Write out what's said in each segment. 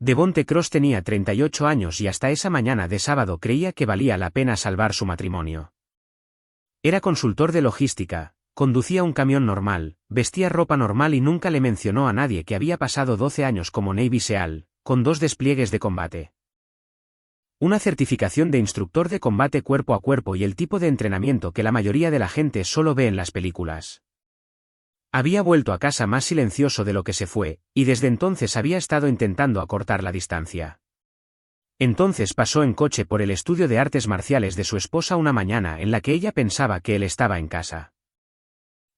Devonte Cross tenía 38 años y hasta esa mañana de sábado creía que valía la pena salvar su matrimonio. Era consultor de logística, conducía un camión normal, vestía ropa normal y nunca le mencionó a nadie que había pasado 12 años como Navy SEAL, con 2 despliegues de combate. Una certificación de instructor de combate cuerpo a cuerpo y el tipo de entrenamiento que la mayoría de la gente solo ve en las películas. Había vuelto a casa más silencioso de lo que se fue, y desde entonces había estado intentando acortar la distancia. Entonces pasó en coche por el estudio de artes marciales de su esposa una mañana en la que ella pensaba que él estaba en casa.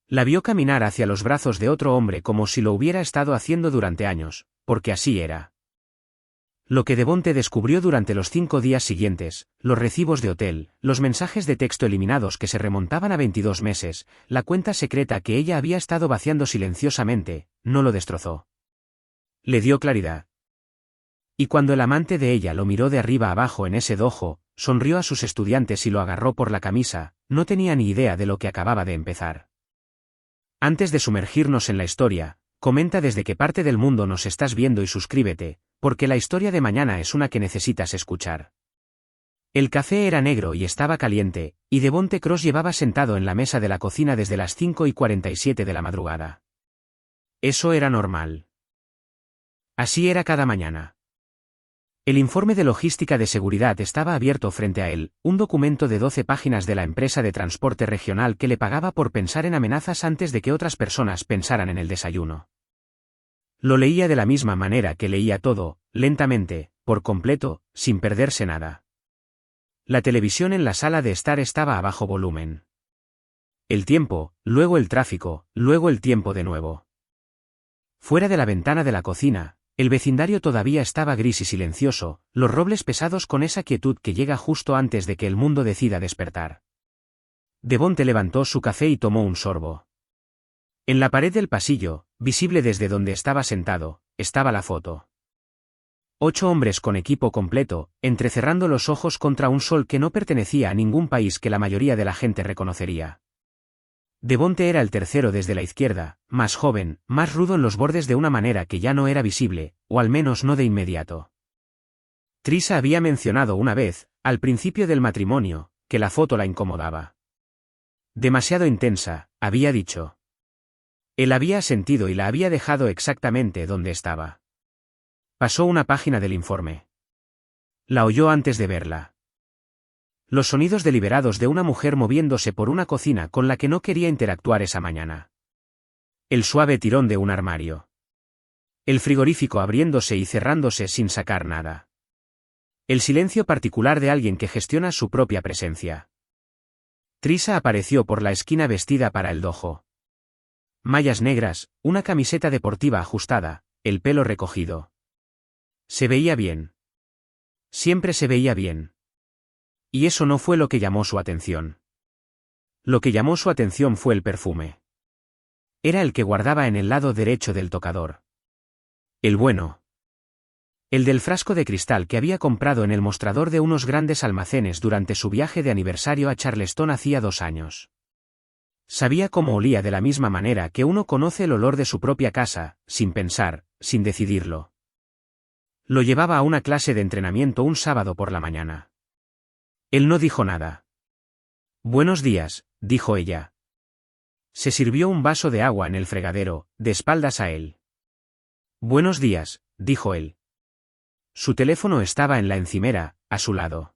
La vio caminar hacia los brazos de otro hombre como si lo hubiera estado haciendo durante años, porque así era. Lo que Devonte descubrió durante los 5 días siguientes, los recibos de hotel, los mensajes de texto eliminados que se remontaban a 22 meses, la cuenta secreta que ella había estado vaciando silenciosamente, no lo destrozó. Le dio claridad. Y cuando el amante de ella lo miró de arriba abajo en ese dojo, sonrió a sus estudiantes y lo agarró por la camisa, no tenía ni idea de lo que acababa de empezar. Antes de sumergirnos en la historia, comenta desde qué parte del mundo nos estás viendo y suscríbete, porque la historia de mañana es una que necesitas escuchar. El café era negro y estaba caliente, y Devonte Cross llevaba sentado en la mesa de la cocina desde las 5:47 de la madrugada. Eso era normal. Así era cada mañana. El informe de logística de seguridad estaba abierto frente a él, un documento de 12 páginas de la empresa de transporte regional que le pagaba por pensar en amenazas antes de que otras personas pensaran en el desayuno. Lo leía de la misma manera que leía todo, lentamente, por completo, sin perderse nada. La televisión en la sala de estar estaba a bajo volumen. El tiempo, luego el tráfico, luego el tiempo de nuevo. Fuera de la ventana de la cocina, el vecindario todavía estaba gris y silencioso, los robles pesados con esa quietud que llega justo antes de que el mundo decida despertar. Devonte levantó su café y tomó un sorbo. En la pared del pasillo, visible desde donde estaba sentado, estaba la foto. 8 hombres con equipo completo, entrecerrando los ojos contra un sol que no pertenecía a ningún país que la mayoría de la gente reconocería. Devonte era el tercero desde la izquierda, más joven, más rudo en los bordes de una manera que ya no era visible, o al menos no de inmediato. Trisa había mencionado una vez, al principio del matrimonio, que la foto la incomodaba. Demasiado intensa, había dicho. Él había asentido y la había dejado exactamente donde estaba. Pasó una página del informe. La oyó antes de verla. Los sonidos deliberados de una mujer moviéndose por una cocina con la que no quería interactuar esa mañana. El suave tirón de un armario. El frigorífico abriéndose y cerrándose sin sacar nada. El silencio particular de alguien que gestiona su propia presencia. Trisa apareció por la esquina vestida para el dojo. Mallas negras, una camiseta deportiva ajustada, el pelo recogido. Se veía bien. Siempre se veía bien. Y eso no fue lo que llamó su atención. Lo que llamó su atención fue el perfume. Era el que guardaba en el lado derecho del tocador. El bueno. El del frasco de cristal que había comprado en el mostrador de unos grandes almacenes durante su viaje de aniversario a Charleston hacía 2 años. Sabía cómo olía de la misma manera que uno conoce el olor de su propia casa, sin pensar, sin decidirlo. Lo llevaba a una clase de entrenamiento un sábado por la mañana. Él no dijo nada. Buenos días, dijo ella. Se sirvió un vaso de agua en el fregadero, de espaldas a él. Buenos días, dijo él. Su teléfono estaba en la encimera, a su lado.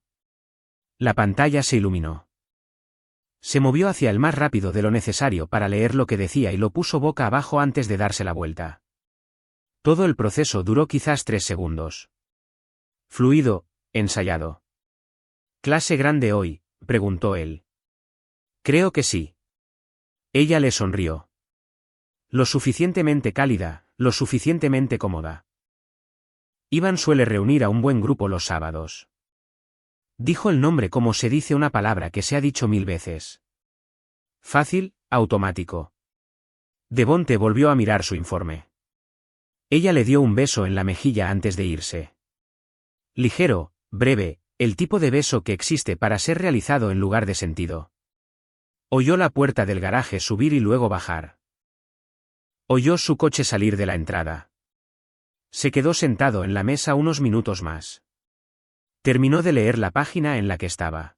La pantalla se iluminó. Se movió hacia él más rápido de lo necesario para leer lo que decía y lo puso boca abajo antes de darse la vuelta. Todo el proceso duró quizás 3 segundos. Fluido, ensayado. ¿Clase grande hoy?, preguntó él. Creo que sí. Ella le sonrió. Lo suficientemente cálida, lo suficientemente cómoda. Iván suele reunir a un buen grupo los sábados. Dijo el nombre como se dice una palabra que se ha dicho 1000 veces. Fácil, automático. Devonte volvió a mirar su informe. Ella le dio un beso en la mejilla antes de irse. Ligero, breve, el tipo de beso que existe para ser realizado en lugar de sentido. Oyó la puerta del garaje subir y luego bajar. Oyó su coche salir de la entrada. Se quedó sentado en la mesa unos minutos más. Terminó de leer la página en la que estaba.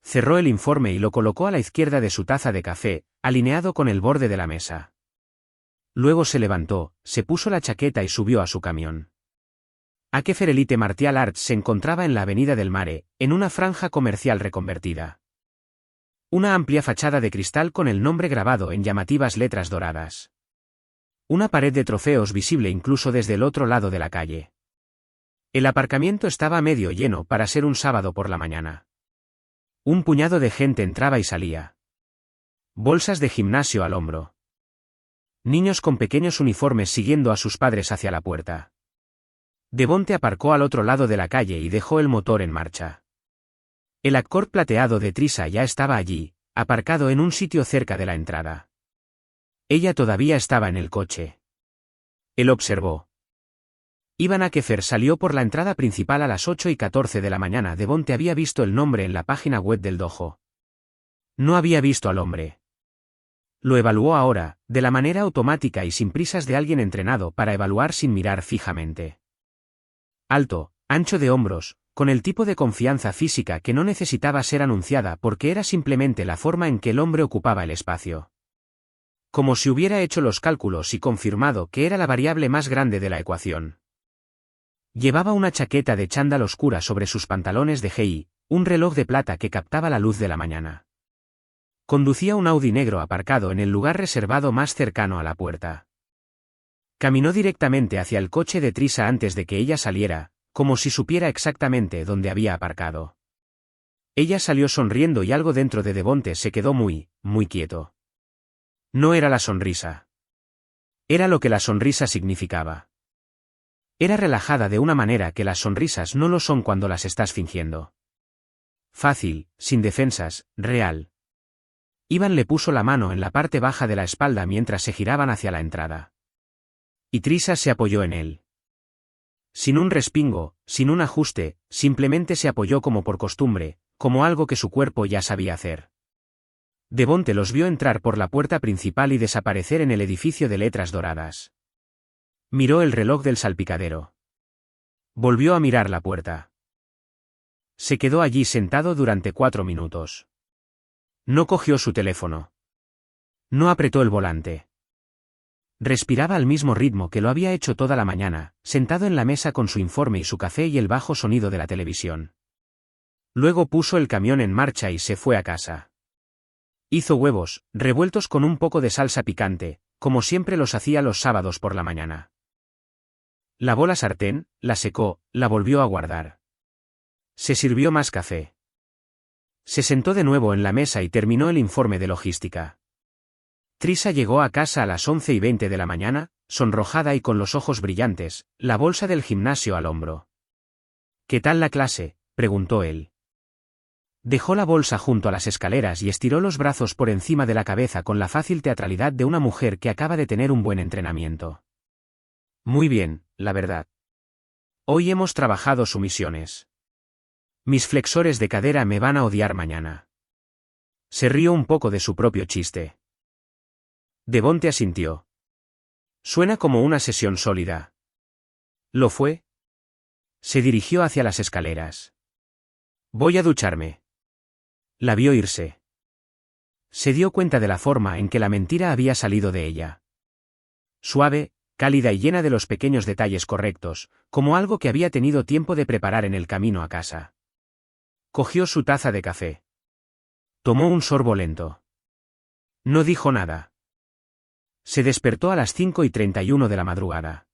Cerró el informe y lo colocó a la izquierda de su taza de café, alineado con el borde de la mesa. Luego se levantó, se puso la chaqueta y subió a su camión. Akefer Elite Martial Arts se encontraba en la Avenida del Mare, en una franja comercial reconvertida. Una amplia fachada de cristal con el nombre grabado en llamativas letras doradas. Una pared de trofeos visible incluso desde el otro lado de la calle. El aparcamiento estaba medio lleno para ser un sábado por la mañana. Un puñado de gente entraba y salía. Bolsas de gimnasio al hombro. Niños con pequeños uniformes siguiendo a sus padres hacia la puerta. Devonte aparcó al otro lado de la calle y dejó el motor en marcha. El Accord plateado de Trisa ya estaba allí, aparcado en un sitio cerca de la entrada. Ella todavía estaba en el coche. Él observó. Ibn Akefer salió por la entrada principal a las 8:14 de la mañana. Devonte había visto el nombre en la página web del dojo. No había visto al hombre. Lo evaluó ahora, de la manera automática y sin prisas de alguien entrenado para evaluar sin mirar fijamente. Alto, ancho de hombros, con el tipo de confianza física que no necesitaba ser anunciada porque era simplemente la forma en que el hombre ocupaba el espacio. Como si hubiera hecho los cálculos y confirmado que era la variable más grande de la ecuación. Llevaba una chaqueta de chándal oscura sobre sus pantalones de jean, un reloj de plata que captaba la luz de la mañana. Conducía un Audi negro aparcado en el lugar reservado más cercano a la puerta. Caminó directamente hacia el coche de Trisa antes de que ella saliera, como si supiera exactamente dónde había aparcado. Ella salió sonriendo y algo dentro de Devonte se quedó muy quieto. No era la sonrisa. Era lo que la sonrisa significaba. Era relajada de una manera que las sonrisas no lo son cuando las estás fingiendo. Fácil, sin defensas, real. Iván le puso la mano en la parte baja de la espalda mientras se giraban hacia la entrada. Y Trisa se apoyó en él. Sin un respingo, sin un ajuste, simplemente se apoyó como por costumbre, como algo que su cuerpo ya sabía hacer. Devonte los vio entrar por la puerta principal y desaparecer en el edificio de letras doradas. Miró el reloj del salpicadero. Volvió a mirar la puerta. Se quedó allí sentado durante 4 minutos. No cogió su teléfono. No apretó el volante. Respiraba al mismo ritmo que lo había hecho toda la mañana, sentado en la mesa con su informe y su café y el bajo sonido de la televisión. Luego puso el camión en marcha y se fue a casa. Hizo huevos, revueltos con un poco de salsa picante, como siempre los hacía los sábados por la mañana. Lavó la sartén, la secó, la volvió a guardar. Se sirvió más café. Se sentó de nuevo en la mesa y terminó el informe de logística. Trisa llegó a casa a las 11:20 de la mañana, sonrojada y con los ojos brillantes, la bolsa del gimnasio al hombro. ¿Qué tal la clase?, preguntó él. Dejó la bolsa junto a las escaleras y estiró los brazos por encima de la cabeza con la fácil teatralidad de una mujer que acaba de tener un buen entrenamiento. Muy bien, la verdad. Hoy hemos trabajado sumisiones. Mis flexores de cadera me van a odiar mañana. Se rió un poco de su propio chiste. Devonte asintió. Suena como una sesión sólida. ¿Lo fue? Se dirigió hacia las escaleras. Voy a ducharme. La vio irse. Se dio cuenta de la forma en que la mentira había salido de ella. Suave, cálida y llena de los pequeños detalles correctos, como algo que había tenido tiempo de preparar en el camino a casa. Cogió su taza de café. Tomó un sorbo lento. No dijo nada. Se despertó a las 5:31 de la madrugada.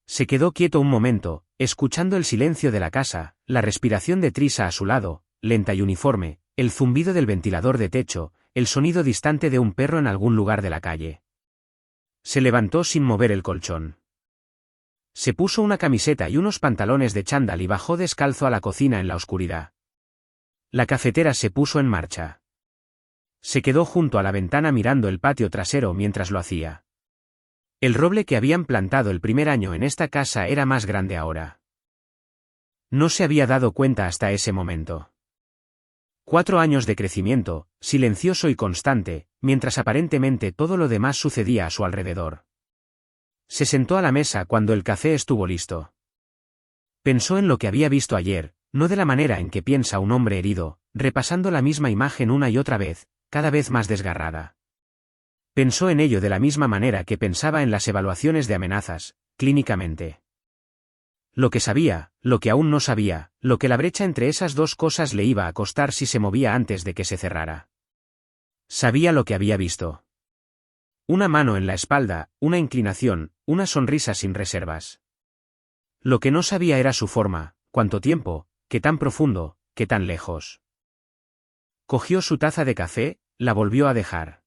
Se quedó quieto un momento, escuchando el silencio de la casa, la respiración de Trisa a su lado, lenta y uniforme, el zumbido del ventilador de techo, el sonido distante de un perro en algún lugar de la calle. Se levantó sin mover el colchón. Se puso una camiseta y unos pantalones de chándal y bajó descalzo a la cocina en la oscuridad. La cafetera se puso en marcha. Se quedó junto a la ventana mirando el patio trasero mientras lo hacía. El roble que habían plantado el primer año en esta casa era más grande ahora. No se había dado cuenta hasta ese momento. 4 años de crecimiento, silencioso y constante, mientras aparentemente todo lo demás sucedía a su alrededor. Se sentó a la mesa cuando el café estuvo listo. Pensó en lo que había visto ayer, no de la manera en que piensa un hombre herido, repasando la misma imagen una y otra vez, cada vez más desgarrada. Pensó en ello de la misma manera que pensaba en las evaluaciones de amenazas, clínicamente. Lo que sabía, lo que aún no sabía, lo que la brecha entre esas dos cosas le iba a costar si se movía antes de que se cerrara. Sabía lo que había visto. Una mano en la espalda, una inclinación, una sonrisa sin reservas. Lo que no sabía era su forma, cuánto tiempo, qué tan profundo, qué tan lejos. Cogió su taza de café, la volvió a dejar.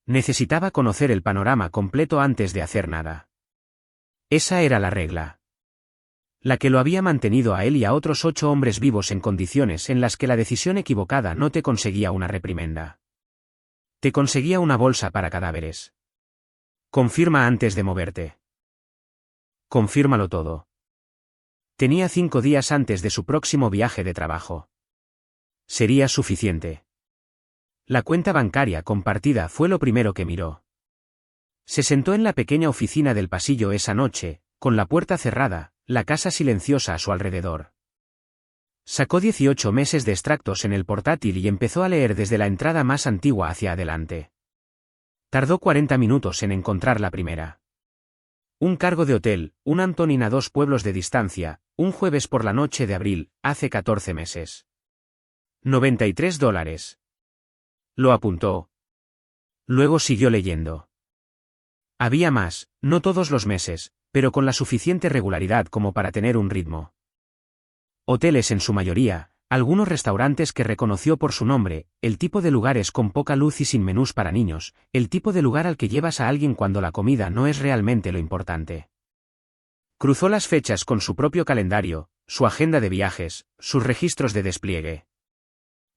Necesitaba conocer el panorama completo antes de hacer nada. Esa era la regla. La que lo había mantenido a él y a otros 8 hombres vivos en condiciones en las que la decisión equivocada no te conseguía una reprimenda. Te conseguía una bolsa para cadáveres. Confirma antes de moverte. Confírmalo todo. Tenía 5 días antes de su próximo viaje de trabajo. Sería suficiente. La cuenta bancaria compartida fue lo primero que miró. Se sentó en la pequeña oficina del pasillo esa noche, con la puerta cerrada, la casa silenciosa a su alrededor. Sacó 18 meses de extractos en el portátil y empezó a leer desde la entrada más antigua hacia adelante. Tardó 40 minutos en encontrar la primera. Un cargo de hotel, un Antonin a 2 pueblos de distancia, un jueves por la noche de abril, hace 14 meses. $93. Lo apuntó. Luego siguió leyendo. Había más, no todos los meses, pero con la suficiente regularidad como para tener un ritmo. Hoteles en su mayoría, algunos restaurantes que reconoció por su nombre, el tipo de lugares con poca luz y sin menús para niños, el tipo de lugar al que llevas a alguien cuando la comida no es realmente lo importante. Cruzó las fechas con su propio calendario, su agenda de viajes, sus registros de despliegue.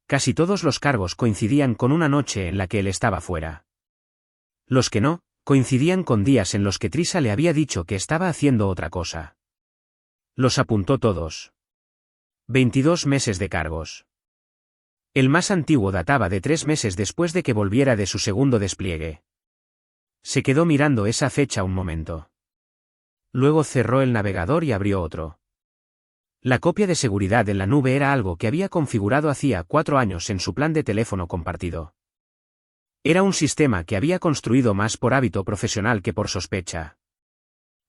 Casi todos los cargos coincidían con una noche en la que él estaba fuera. Los que no, coincidían con días en los que Trisa le había dicho que estaba haciendo otra cosa. Los apuntó todos. 22 meses de cargos. El más antiguo databa de 3 meses después de que volviera de su segundo despliegue. Se quedó mirando esa fecha un momento. Luego cerró el navegador y abrió otro. La copia de seguridad en la nube era algo que había configurado hacía 4 años en su plan de teléfono compartido. Era un sistema que había construido más por hábito profesional que por sospecha.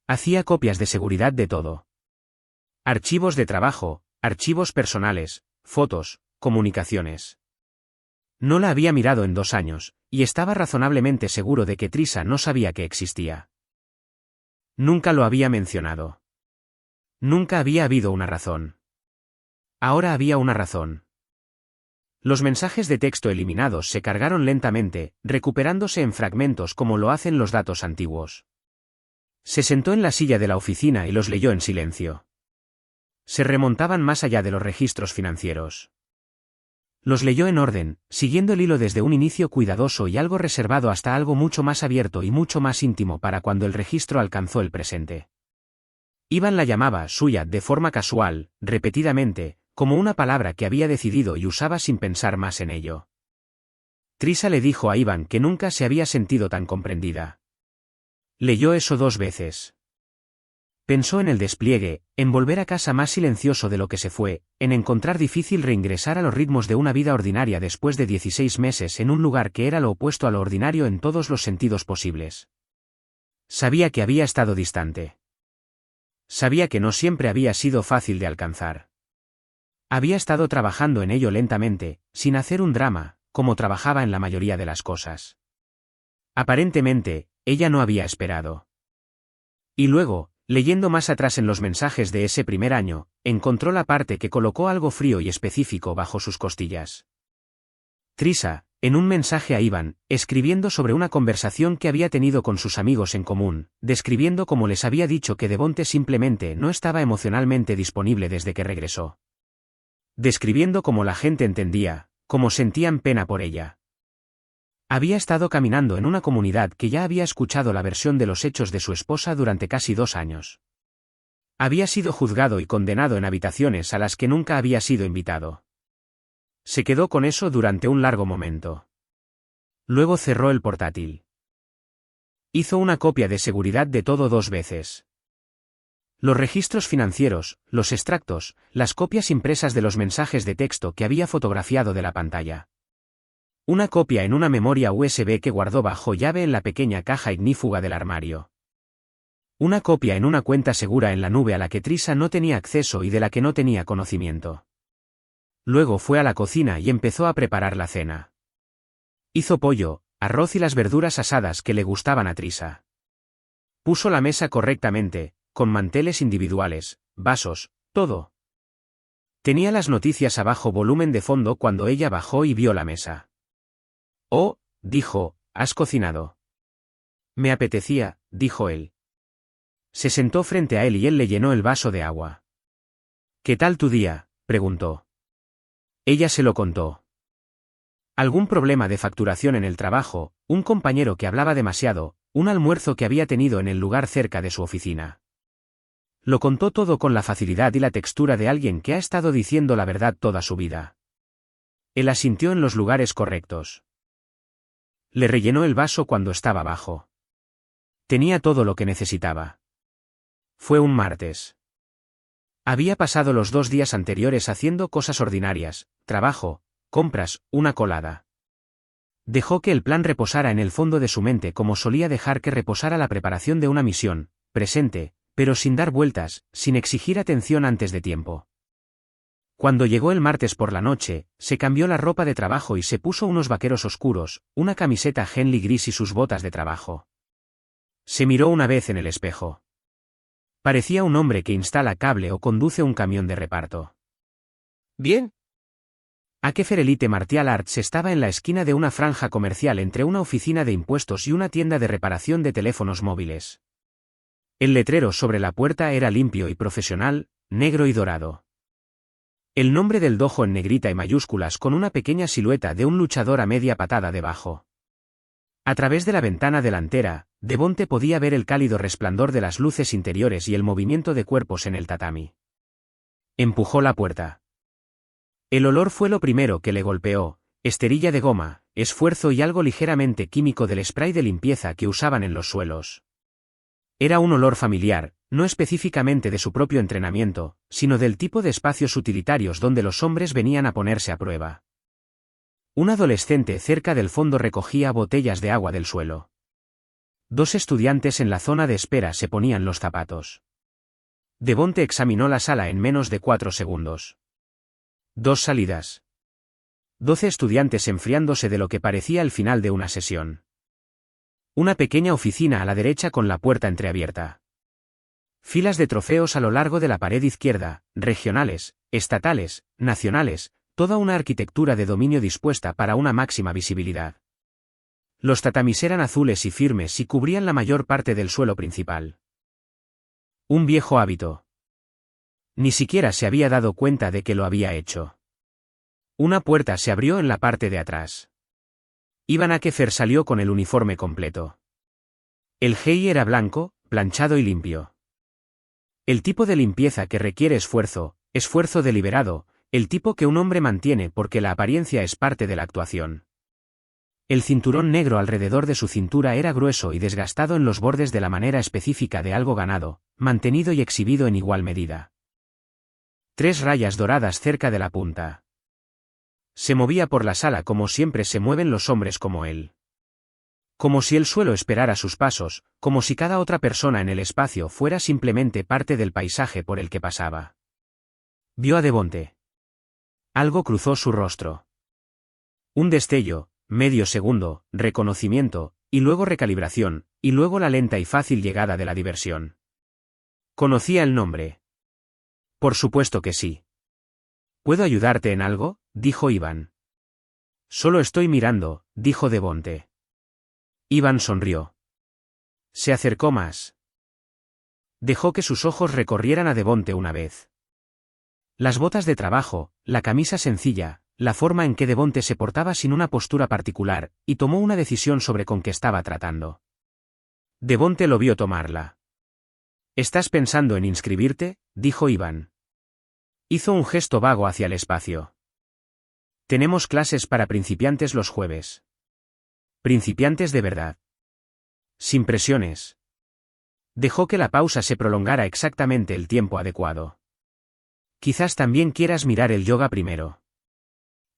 Hacía copias de seguridad de todo. Archivos de trabajo, archivos personales, fotos, comunicaciones. No la había mirado en 2 años, y estaba razonablemente seguro de que Trisa no sabía que existía. Nunca lo había mencionado. Nunca había habido una razón. Ahora había una razón. Los mensajes de texto eliminados se cargaron lentamente, recuperándose en fragmentos como lo hacen los datos antiguos. Se sentó en la silla de la oficina y los leyó en silencio. Se remontaban más allá de los registros financieros. Los leyó en orden, siguiendo el hilo desde un inicio cuidadoso y algo reservado hasta algo mucho más abierto y mucho más íntimo para cuando el registro alcanzó el presente. Ivan la llamaba suya de forma casual, repetidamente, como una palabra que había decidido y usaba sin pensar más en ello. Trisa le dijo a Ivan que nunca se había sentido tan comprendida. Leyó eso 2 veces. Pensó en el despliegue, en volver a casa más silencioso de lo que se fue, en encontrar difícil reingresar a los ritmos de una vida ordinaria después de 16 meses en un lugar que era lo opuesto a lo ordinario en todos los sentidos posibles. Sabía que había estado distante. Sabía que no siempre había sido fácil de alcanzar. Había estado trabajando en ello lentamente, sin hacer un drama, como trabajaba en la mayoría de las cosas. Aparentemente, ella no había esperado. Y luego, leyendo más atrás en los mensajes de ese primer año, encontró la parte que colocó algo frío y específico bajo sus costillas. Trisa, en un mensaje a Ivan, escribiendo sobre una conversación que había tenido con sus amigos en común, describiendo cómo les había dicho que Devonte simplemente no estaba emocionalmente disponible desde que regresó. Describiendo cómo la gente entendía, cómo sentían pena por ella. Había estado caminando en una comunidad que ya había escuchado la versión de los hechos de su esposa durante casi 2 años. Había sido juzgado y condenado en habitaciones a las que nunca había sido invitado. Se quedó con eso durante un largo momento. Luego cerró el portátil. Hizo una copia de seguridad de todo 2 veces. Los registros financieros, los extractos, las copias impresas de los mensajes de texto que había fotografiado de la pantalla. Una copia en una memoria USB que guardó bajo llave en la pequeña caja ignífuga del armario. Una copia en una cuenta segura en la nube a la que Trisha no tenía acceso y de la que no tenía conocimiento. Luego fue a la cocina y empezó a preparar la cena. Hizo pollo, arroz y las verduras asadas que le gustaban a Trisha. Puso la mesa correctamente, con manteles individuales, vasos, todo. Tenía las noticias a bajo volumen de fondo cuando ella bajó y vio la mesa. «Oh», dijo, «¿has cocinado?» «Me apetecía», dijo él. Se sentó frente a él y él le llenó el vaso de agua. «¿Qué tal tu día?», preguntó. Ella se lo contó. Algún problema de facturación en el trabajo, un compañero que hablaba demasiado, un almuerzo que había tenido en el lugar cerca de su oficina. Lo contó todo con la facilidad y la textura de alguien que ha estado diciendo la verdad toda su vida. Él asintió en los lugares correctos. Le rellenó el vaso cuando estaba abajo. Tenía todo lo que necesitaba. Fue un martes. Había pasado los 2 días anteriores haciendo cosas ordinarias, trabajo, compras, una colada. Dejó que el plan reposara en el fondo de su mente como solía dejar que reposara la preparación de una misión, presente, pero sin dar vueltas, sin exigir atención antes de tiempo. Cuando llegó el martes por la noche, se cambió la ropa de trabajo y se puso unos vaqueros oscuros, una camiseta Henley gris y sus botas de trabajo. Se miró una vez en el espejo. Parecía un hombre que instala cable o conduce un camión de reparto. Bien. Akefer Elite Martial Arts estaba en la esquina de una franja comercial entre una oficina de impuestos y una tienda de reparación de teléfonos móviles. El letrero sobre la puerta era limpio y profesional, negro y dorado. El nombre del dojo en negrita y mayúsculas con una pequeña silueta de un luchador a media patada debajo. A través de la ventana delantera, Devonte podía ver el cálido resplandor de las luces interiores y el movimiento de cuerpos en el tatami. Empujó la puerta. El olor fue lo primero que le golpeó, esterilla de goma, esfuerzo y algo ligeramente químico del spray de limpieza que usaban en los suelos. Era un olor familiar, no específicamente de su propio entrenamiento, sino del tipo de espacios utilitarios donde los hombres venían a ponerse a prueba. Un adolescente cerca del fondo recogía botellas de agua del suelo. 2 estudiantes en la zona de espera se ponían los zapatos. Devonte examinó la sala en menos de 4 segundos. 2 salidas. 12 estudiantes enfriándose de lo que parecía el final de una sesión. Una pequeña oficina a la derecha con la puerta entreabierta. Filas de trofeos a lo largo de la pared izquierda, regionales, estatales, nacionales, toda una arquitectura de dominio dispuesta para una máxima visibilidad. Los tatamis eran azules y firmes y cubrían la mayor parte del suelo principal. Un viejo hábito. Ni siquiera se había dado cuenta de que lo había hecho. Una puerta se abrió en la parte de atrás. Ivan Akefer salió con el uniforme completo. El GI era blanco, planchado y limpio. El tipo de limpieza que requiere esfuerzo deliberado, el tipo que un hombre mantiene porque la apariencia es parte de la actuación. El cinturón negro alrededor de su cintura era grueso y desgastado en los bordes de la manera específica de algo ganado, mantenido y exhibido en igual medida. 3 rayas doradas cerca de la punta. Se movía por la sala como siempre se mueven los hombres como él. Como si el suelo esperara sus pasos, como si cada otra persona en el espacio fuera simplemente parte del paisaje por el que pasaba. Vio a Devonte. Algo cruzó su rostro. Un destello, medio segundo, reconocimiento, y luego recalibración, y luego la lenta y fácil llegada de la diversión. ¿Conocía el nombre? Por supuesto que sí. ¿Puedo ayudarte en algo?, dijo Iván. Solo estoy mirando, dijo Devonte. Iván sonrió. Se acercó más. Dejó que sus ojos recorrieran a Devonte una vez. Las botas de trabajo, la camisa sencilla, la forma en que Devonte se portaba sin una postura particular, y tomó una decisión sobre con qué estaba tratando. Devonte lo vio tomarla. ¿Estás pensando en inscribirte?, dijo Iván. Hizo un gesto vago hacia el espacio. Tenemos clases para principiantes los jueves. Principiantes de verdad. Sin presiones. Dejó que la pausa se prolongara exactamente el tiempo adecuado. Quizás también quieras mirar el yoga primero.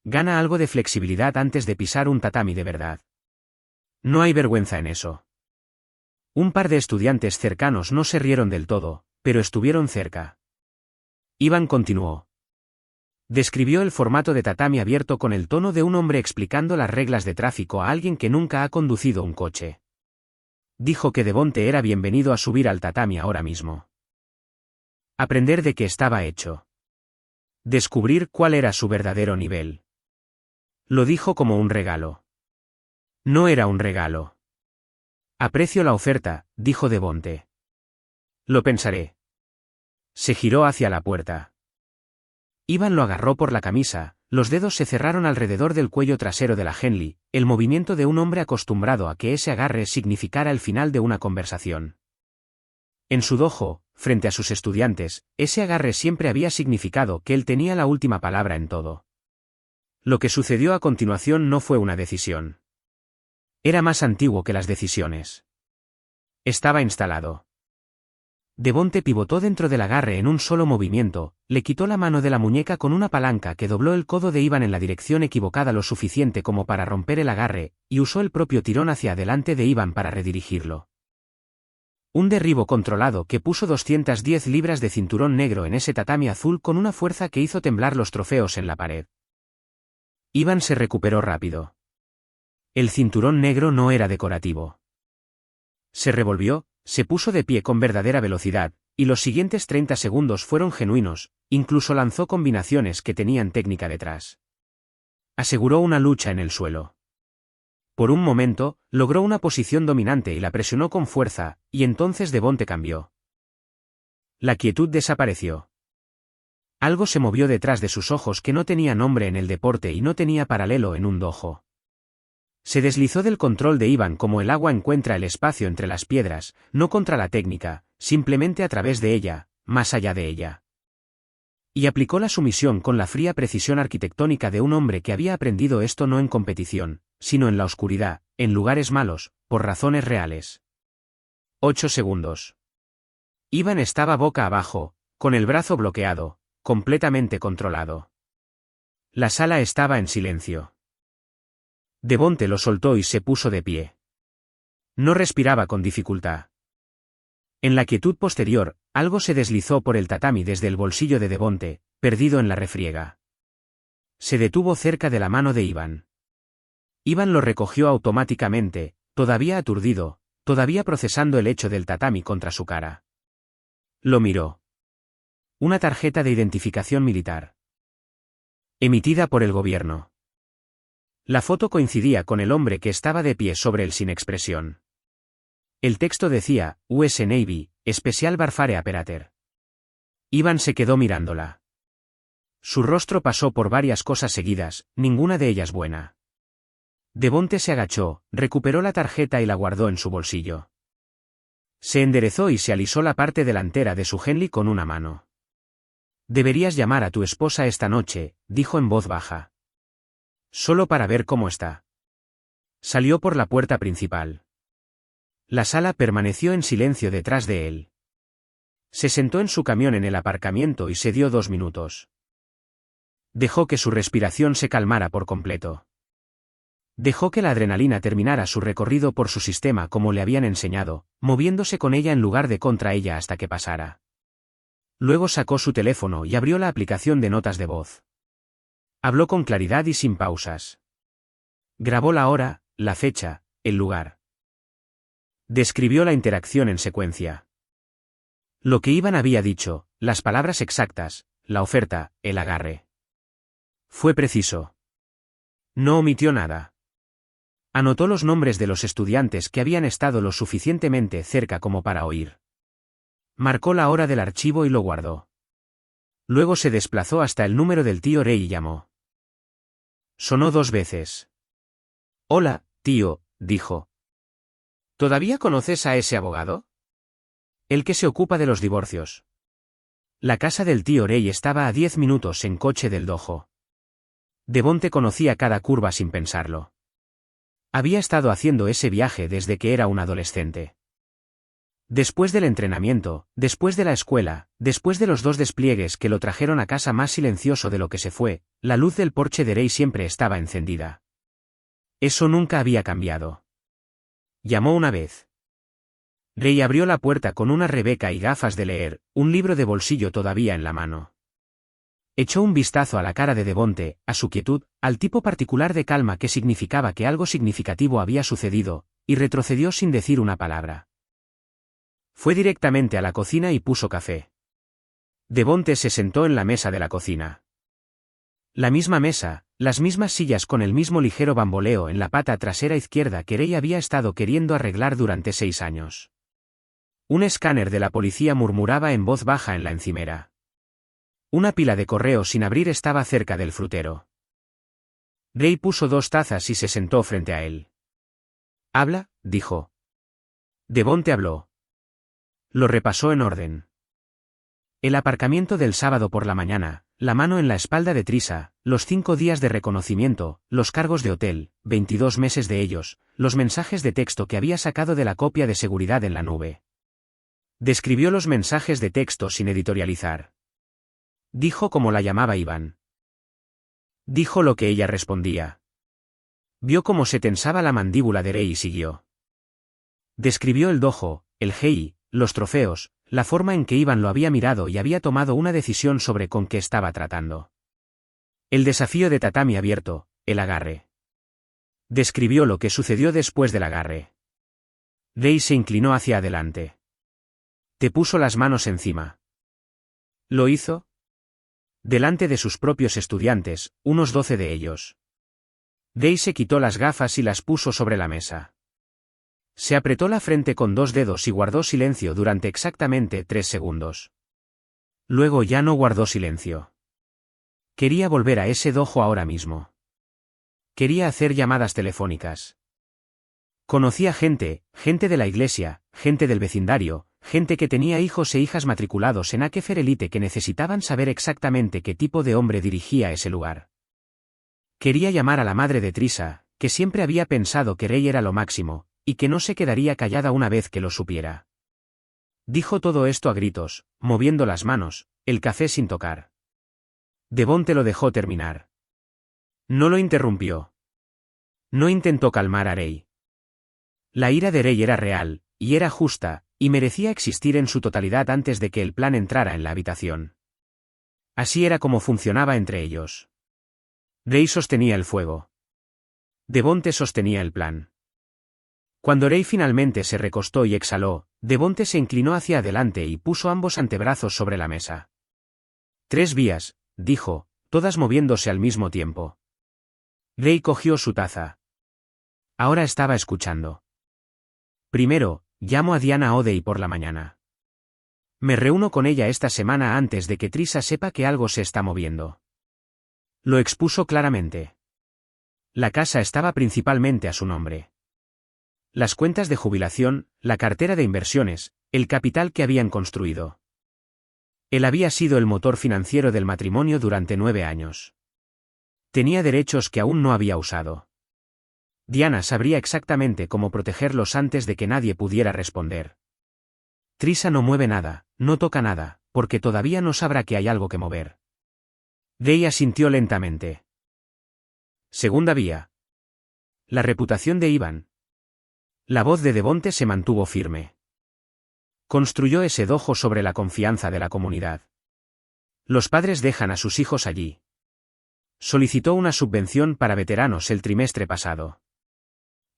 Gana algo de flexibilidad antes de pisar un tatami de verdad. No hay vergüenza en eso. Un par de estudiantes cercanos no se rieron del todo, pero estuvieron cerca. Iván continuó. Describió el formato de tatami abierto con el tono de un hombre explicando las reglas de tráfico a alguien que nunca ha conducido un coche. Dijo que Devonte era bienvenido a subir al tatami ahora mismo. Aprender de qué estaba hecho. Descubrir cuál era su verdadero nivel. Lo dijo como un regalo. No era un regalo. Aprecio la oferta, dijo Devonte. Lo pensaré. Se giró hacia la puerta. Iván lo agarró por la camisa, los dedos se cerraron alrededor del cuello trasero de la Henley, el movimiento de un hombre acostumbrado a que ese agarre significara el final de una conversación. En su dojo, frente a sus estudiantes, ese agarre siempre había significado que él tenía la última palabra en todo. Lo que sucedió a continuación no fue una decisión. Era más antiguo que las decisiones. Estaba instalado. Devonte pivotó dentro del agarre en un solo movimiento, le quitó la mano de la muñeca con una palanca que dobló el codo de Iván en la dirección equivocada lo suficiente como para romper el agarre, y usó el propio tirón hacia adelante de Iván para redirigirlo. Un derribo controlado que puso 210 libras de cinturón negro en ese tatami azul con una fuerza que hizo temblar los trofeos en la pared. Iván se recuperó rápido. El cinturón negro no era decorativo. Se revolvió, se puso de pie con verdadera velocidad, y los siguientes 30 segundos fueron genuinos, incluso lanzó combinaciones que tenían técnica detrás. Aseguró una lucha en el suelo. Por un momento, logró una posición dominante y la presionó con fuerza, y entonces Devonte cambió. La quietud desapareció. Algo se movió detrás de sus ojos que no tenía nombre en el deporte y no tenía paralelo en un dojo. Se deslizó del control de Iván como el agua encuentra el espacio entre las piedras, no contra la técnica, simplemente a través de ella, más allá de ella. Y aplicó la sumisión con la fría precisión arquitectónica de un hombre que había aprendido esto no en competición, sino en la oscuridad, en lugares malos, por razones reales. 8 segundos. Iván estaba boca abajo, con el brazo bloqueado, completamente controlado. La sala estaba en silencio. Devonte lo soltó y se puso de pie. No respiraba con dificultad. En la quietud posterior, algo se deslizó por el tatami desde el bolsillo de Devonte, perdido en la refriega. Se detuvo cerca de la mano de Iván. Iván lo recogió automáticamente, todavía aturdido, todavía procesando el hecho del tatami contra su cara. Lo miró. Una tarjeta de identificación militar. Emitida por el gobierno. La foto coincidía con el hombre que estaba de pie sobre él sin expresión. El texto decía, US Navy, Special Warfare Operator. Iván se quedó mirándola. Su rostro pasó por varias cosas seguidas, ninguna de ellas buena. Devonte se agachó, recuperó la tarjeta y la guardó en su bolsillo. Se enderezó y se alisó la parte delantera de su Henley con una mano. Deberías llamar a tu esposa esta noche, dijo en voz baja. Solo para ver cómo está. Salió por la puerta principal. La sala permaneció en silencio detrás de él. Se sentó en su camión en el aparcamiento y se dio 2 minutos. Dejó que su respiración se calmara por completo. Dejó que la adrenalina terminara su recorrido por su sistema como le habían enseñado, moviéndose con ella en lugar de contra ella hasta que pasara. Luego sacó su teléfono y abrió la aplicación de notas de voz. Habló con claridad y sin pausas. Grabó la hora, la fecha, el lugar. Describió la interacción en secuencia. Lo que Iván había dicho, las palabras exactas, la oferta, el agarre. Fue preciso. No omitió nada. Anotó los nombres de los estudiantes que habían estado lo suficientemente cerca como para oír. Marcó la hora del archivo y lo guardó. Luego se desplazó hasta el número del tío Rey y llamó. Sonó 2 veces. Hola, tío, dijo. ¿Todavía conoces a ese abogado? El que se ocupa de los divorcios. La casa del tío Rey estaba a 10 minutos en coche del dojo. Devonte conocía cada curva sin pensarlo. Había estado haciendo ese viaje desde que era un adolescente. Después del entrenamiento, después de la escuela, después de los 2 despliegues que lo trajeron a casa más silencioso de lo que se fue, la luz del porche de Ray siempre estaba encendida. Eso nunca había cambiado. Llamó una vez. Ray abrió la puerta con una Rebeca y gafas de leer, un libro de bolsillo todavía en la mano. Echó un vistazo a la cara de Devonte, a su quietud, al tipo particular de calma que significaba que algo significativo había sucedido, y retrocedió sin decir una palabra. Fue directamente a la cocina y puso café. Devonte se sentó en la mesa de la cocina. La misma mesa, las mismas sillas con el mismo ligero bamboleo en la pata trasera izquierda que Ray había estado queriendo arreglar durante 6 años. Un escáner de la policía murmuraba en voz baja en la encimera. Una pila de correo sin abrir estaba cerca del frutero. Ray puso 2 tazas y se sentó frente a él. «Habla», dijo. Devonte habló. Lo repasó en orden. El aparcamiento del sábado por la mañana, la mano en la espalda de Trisa, los 5 días de reconocimiento, los cargos de hotel, 22 meses de ellos, los mensajes de texto que había sacado de la copia de seguridad en la nube. Describió los mensajes de texto sin editorializar. Dijo cómo la llamaba Iván. Dijo lo que ella respondía. Vio cómo se tensaba la mandíbula de Ray y siguió. Describió el dojo, el hei, los trofeos, la forma en que Iván lo había mirado y había tomado una decisión sobre con qué estaba tratando. El desafío de tatami abierto, el agarre. Describió lo que sucedió después del agarre. Ray se inclinó hacia adelante. Te puso las manos encima. ¿Lo hizo? Delante de sus propios estudiantes, unos 12 de ellos. Ray se quitó las gafas y las puso sobre la mesa. Se apretó la frente con 2 dedos y guardó silencio durante exactamente 3 segundos. Luego ya no guardó silencio. Quería volver a ese dojo ahora mismo. Quería hacer llamadas telefónicas. Conocía gente de la iglesia, gente del vecindario, gente que tenía hijos e hijas matriculados en Akefer Elite que necesitaban saber exactamente qué tipo de hombre dirigía ese lugar. Quería llamar a la madre de Trisa, que siempre había pensado que Ray era lo máximo, y que no se quedaría callada una vez que lo supiera. Dijo todo esto a gritos, moviendo las manos, el café sin tocar. Devonte lo dejó terminar. No lo interrumpió. No intentó calmar a Ray. La ira de Ray era real, y era justa, y merecía existir en su totalidad antes de que el plan entrara en la habitación. Así era como funcionaba entre ellos. Ray sostenía el fuego. Devonte sostenía el plan. Cuando Ray finalmente se recostó y exhaló, Devonte se inclinó hacia adelante y puso ambos antebrazos sobre la mesa. 3 vías, dijo, todas moviéndose al mismo tiempo. Ray cogió su taza. Ahora estaba escuchando. Primero, llamo a Diana O'Day por la mañana. Me reúno con ella esta semana antes de que Trisa sepa que algo se está moviendo. Lo expuso claramente. La casa estaba principalmente a su nombre. Las cuentas de jubilación, la cartera de inversiones, el capital que habían construido. Él había sido el motor financiero del matrimonio durante 9 años. Tenía derechos que aún no había usado. Diana sabría exactamente cómo protegerlos antes de que nadie pudiera responder. Trisa no mueve nada, no toca nada, porque todavía no sabrá que hay algo que mover. Ray asintió lentamente. Segunda vía. La reputación de Iván. La voz de Devonte se mantuvo firme. Construyó ese dojo sobre la confianza de la comunidad. Los padres dejan a sus hijos allí. Solicitó una subvención para veteranos el trimestre pasado.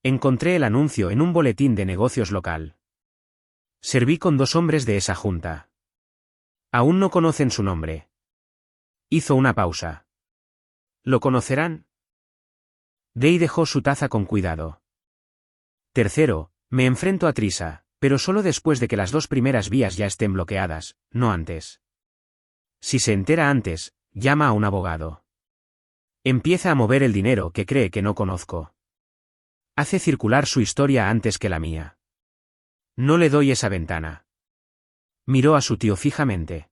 Encontré el anuncio en un boletín de negocios local. Serví con 2 hombres de esa junta. Aún no conocen su nombre. Hizo una pausa. ¿Lo conocerán? Ray dejó su taza con cuidado. Tercero, me enfrento a Trisa, pero solo después de que las 2 primeras vías ya estén bloqueadas, no antes. Si se entera antes, llama a un abogado. Empieza a mover el dinero que cree que no conozco. Hace circular su historia antes que la mía. No le doy esa ventana. Miró a su tío fijamente.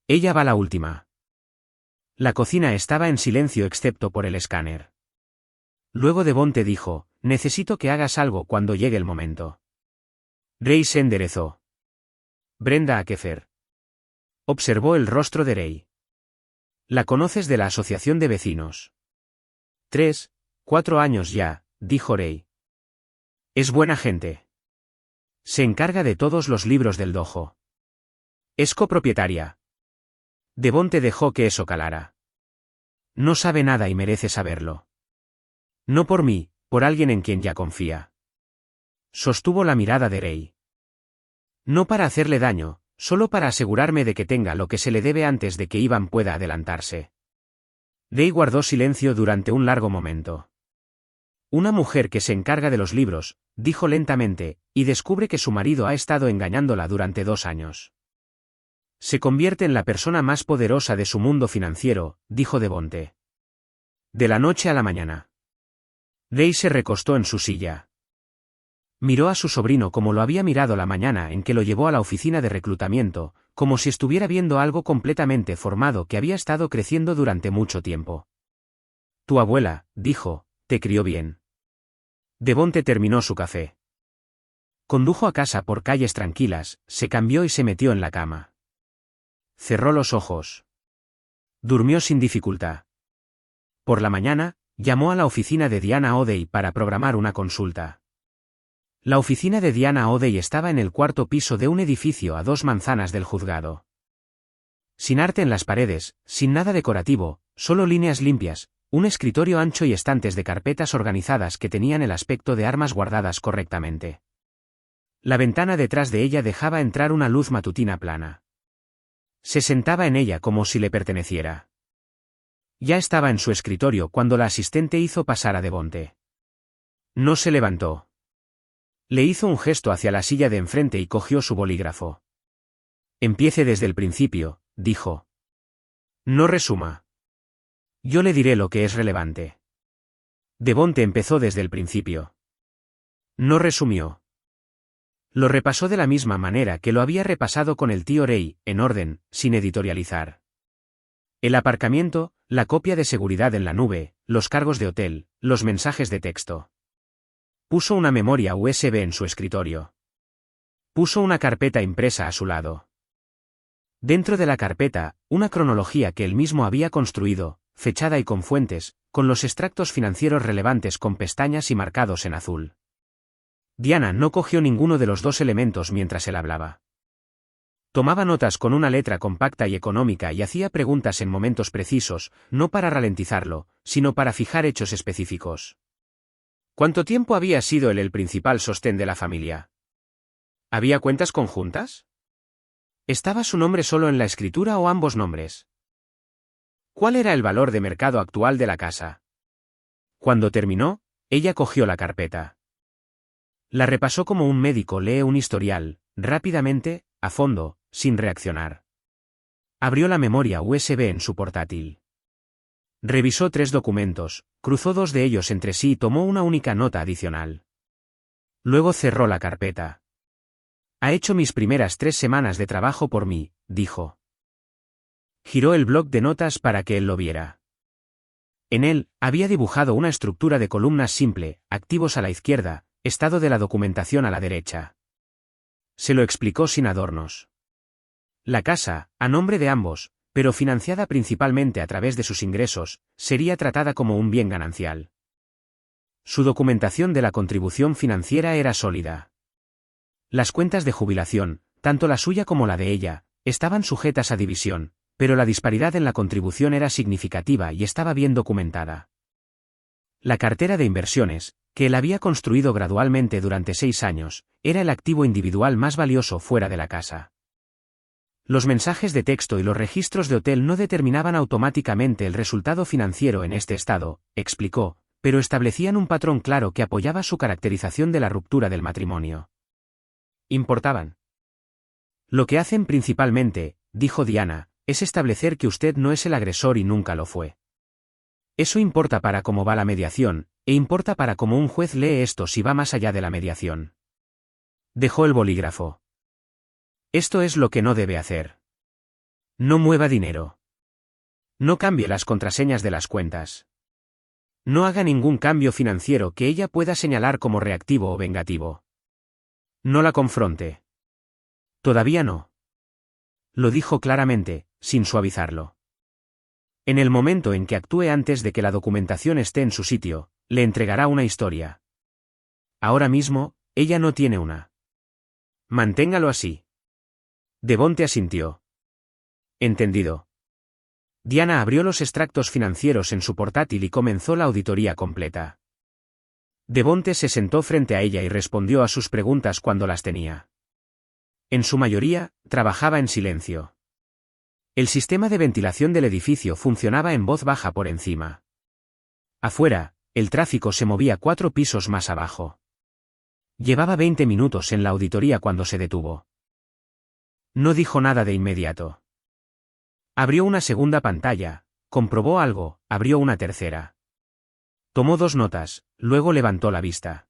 Ella va la última. La cocina estaba en silencio excepto por el escáner. Luego Devonte dijo, necesito que hagas algo cuando llegue el momento. Ray se enderezó. Brenda Akefer. Observó el rostro de Ray. La conoces de la asociación de vecinos. 3, 4 años ya, dijo Ray. Es buena gente. Se encarga de todos los libros del dojo. Es copropietaria. Devonte dejó que eso calara. No sabe nada y merece saberlo. No por mí, por alguien en quien ya confía. Sostuvo la mirada de Ray. No para hacerle daño, solo para asegurarme de que tenga lo que se le debe antes de que Ivan pueda adelantarse. Ray guardó silencio durante un largo momento. Una mujer que se encarga de los libros, dijo lentamente, y descubre que su marido ha estado engañándola durante 2 años. Se convierte en la persona más poderosa de su mundo financiero, dijo Devonte. De la noche a la mañana. Ray se recostó en su silla. Miró a su sobrino como lo había mirado la mañana en que lo llevó a la oficina de reclutamiento, como si estuviera viendo algo completamente formado que había estado creciendo durante mucho tiempo. Tu abuela, dijo, te crió bien. Devonte terminó su café. Condujo a casa por calles tranquilas, se cambió y se metió en la cama. Cerró los ojos. Durmió sin dificultad. Por la mañana, llamó a la oficina de Diana O'Day para programar una consulta. La oficina de Diana O'Day estaba en el 4º piso de un edificio a 2 manzanas del juzgado. Sin arte en las paredes, sin nada decorativo, solo líneas limpias, un escritorio ancho y estantes de carpetas organizadas que tenían el aspecto de armas guardadas correctamente. La ventana detrás de ella dejaba entrar una luz matutina plana. Se sentaba en ella como si le perteneciera. Ya estaba en su escritorio cuando la asistente hizo pasar a Devonte. No se levantó. Le hizo un gesto hacia la silla de enfrente y cogió su bolígrafo. Empiece desde el principio, dijo. No resuma. Yo le diré lo que es relevante. Devonte empezó desde el principio. No resumió. Lo repasó de la misma manera que lo había repasado con el tío Ray, en orden, sin editorializar. El aparcamiento, la copia de seguridad en la nube, los cargos de hotel, los mensajes de texto. Puso una memoria USB en su escritorio. Puso una carpeta impresa a su lado. Dentro de la carpeta, una cronología que él mismo había construido, fechada y con fuentes, con los extractos financieros relevantes con pestañas y marcados en azul. Diana no cogió ninguno de los 2 elementos mientras él hablaba. Tomaba notas con una letra compacta y económica y hacía preguntas en momentos precisos, no para ralentizarlo, sino para fijar hechos específicos. ¿Cuánto tiempo había sido él el principal sostén de la familia? ¿Había cuentas conjuntas? ¿Estaba su nombre solo en la escritura o ambos nombres? ¿Cuál era el valor de mercado actual de la casa? Cuando terminó, ella cogió la carpeta. La repasó como un médico lee un historial, rápidamente, a fondo, sin reaccionar. Abrió la memoria USB en su portátil. Revisó 3 documentos, cruzó 2 de ellos entre sí y tomó una única nota adicional. Luego cerró la carpeta. Ha hecho mis primeras 3 semanas de trabajo por mí, dijo. Giró el bloc de notas para que él lo viera. En él, había dibujado una estructura de columnas simple, activos a la izquierda, estado de la documentación a la derecha. Se lo explicó sin adornos. La casa, a nombre de ambos, pero financiada principalmente a través de sus ingresos, sería tratada como un bien ganancial. Su documentación de la contribución financiera era sólida. Las cuentas de jubilación, tanto la suya como la de ella, estaban sujetas a división, pero la disparidad en la contribución era significativa y estaba bien documentada. La cartera de inversiones, que él había construido gradualmente durante 6 años, era el activo individual más valioso fuera de la casa. Los mensajes de texto y los registros de hotel no determinaban automáticamente el resultado financiero en este estado, explicó, pero establecían un patrón claro que apoyaba su caracterización de la ruptura del matrimonio. Importaban. Lo que hacen principalmente, dijo Diana, es establecer que usted no es el agresor y nunca lo fue. Eso importa para cómo va la mediación, e importa para cómo un juez lee esto si va más allá de la mediación. Dejó el bolígrafo. Esto es lo que no debe hacer. No mueva dinero. No cambie las contraseñas de las cuentas. No haga ningún cambio financiero que ella pueda señalar como reactivo o vengativo. No la confronte. Todavía no. Lo dijo claramente, sin suavizarlo. En el momento en que actúe antes de que la documentación esté en su sitio, le entregará una historia. Ahora mismo, ella no tiene una. Manténgalo así. Devonte asintió. Entendido. Diana abrió los extractos financieros en su portátil y comenzó la auditoría completa. Devonte se sentó frente a ella y respondió a sus preguntas cuando las tenía. En su mayoría, trabajaba en silencio. El sistema de ventilación del edificio funcionaba en voz baja por encima. Afuera, el tráfico se movía 4 pisos más abajo. Llevaba 20 minutos en la auditoría cuando se detuvo. No dijo nada de inmediato. Abrió una segunda pantalla, comprobó algo, abrió una tercera. Tomó 2 notas, luego levantó la vista.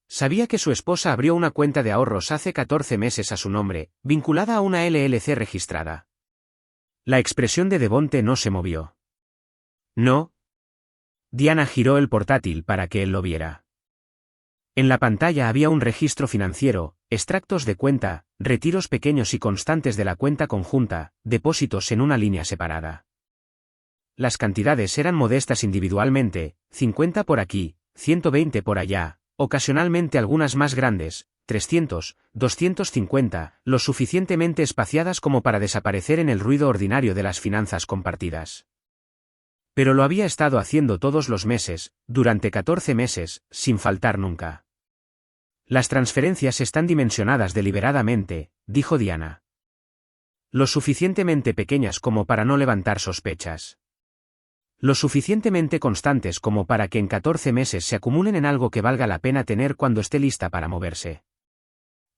Sabía que su esposa abrió una cuenta de ahorros hace 14 meses a su nombre, vinculada a una LLC registrada. La expresión de Devonte no se movió. No. Diana giró el portátil para que él lo viera. En la pantalla había un registro financiero, extractos de cuenta, retiros pequeños y constantes de la cuenta conjunta, depósitos en una línea separada. Las cantidades eran modestas individualmente, 50 por aquí, 120 por allá, ocasionalmente algunas más grandes, 300, 250, lo suficientemente espaciadas como para desaparecer en el ruido ordinario de las finanzas compartidas. Pero lo había estado haciendo todos los meses, durante 14 meses, sin faltar nunca. Las transferencias están dimensionadas deliberadamente, dijo Diana. Lo suficientemente pequeñas como para no levantar sospechas. Lo suficientemente constantes como para que en 14 meses se acumulen en algo que valga la pena tener cuando esté lista para moverse.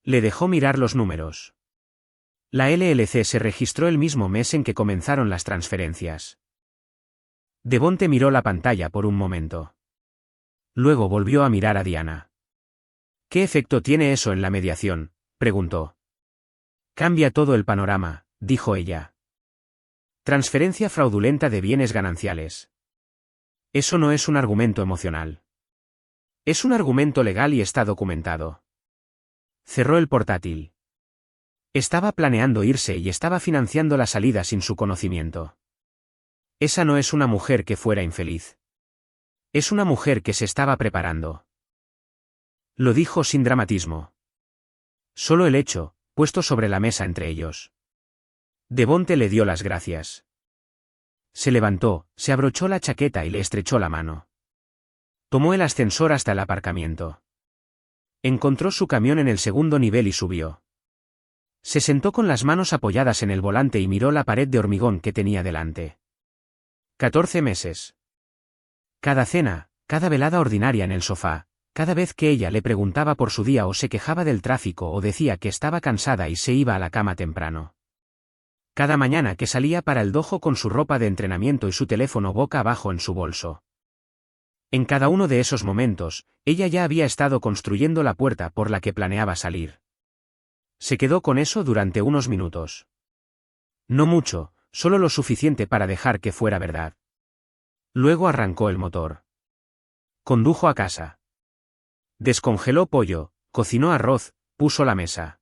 Le dejó mirar los números. La LLC se registró el mismo mes en que comenzaron las transferencias. Devonte miró la pantalla por un momento. Luego volvió a mirar a Diana. ¿Qué efecto tiene eso en la mediación?, preguntó. Cambia todo el panorama, dijo ella. Transferencia fraudulenta de bienes gananciales. Eso no es un argumento emocional. Es un argumento legal y está documentado. Cerró el portátil. Estaba planeando irse y estaba financiando la salida sin su conocimiento. Esa no es una mujer que fuera infeliz. Es una mujer que se estaba preparando. Lo dijo sin dramatismo. Solo el hecho, puesto sobre la mesa entre ellos. Devonte le dio las gracias. Se levantó, se abrochó la chaqueta y le estrechó la mano. Tomó el ascensor hasta el aparcamiento. Encontró su camión en el segundo nivel y subió. Se sentó con las manos apoyadas en el volante y miró la pared de hormigón que tenía delante. 14 meses. Cada cena, cada velada ordinaria en el sofá, cada vez que ella le preguntaba por su día o se quejaba del tráfico o decía que estaba cansada y se iba a la cama temprano. Cada mañana que salía para el dojo con su ropa de entrenamiento y su teléfono boca abajo en su bolso. En cada uno de esos momentos, ella ya había estado construyendo la puerta por la que planeaba salir. Se quedó con eso durante unos minutos. No mucho, solo lo suficiente para dejar que fuera verdad. Luego arrancó el motor. Condujo a casa. Descongeló pollo, cocinó arroz, puso la mesa.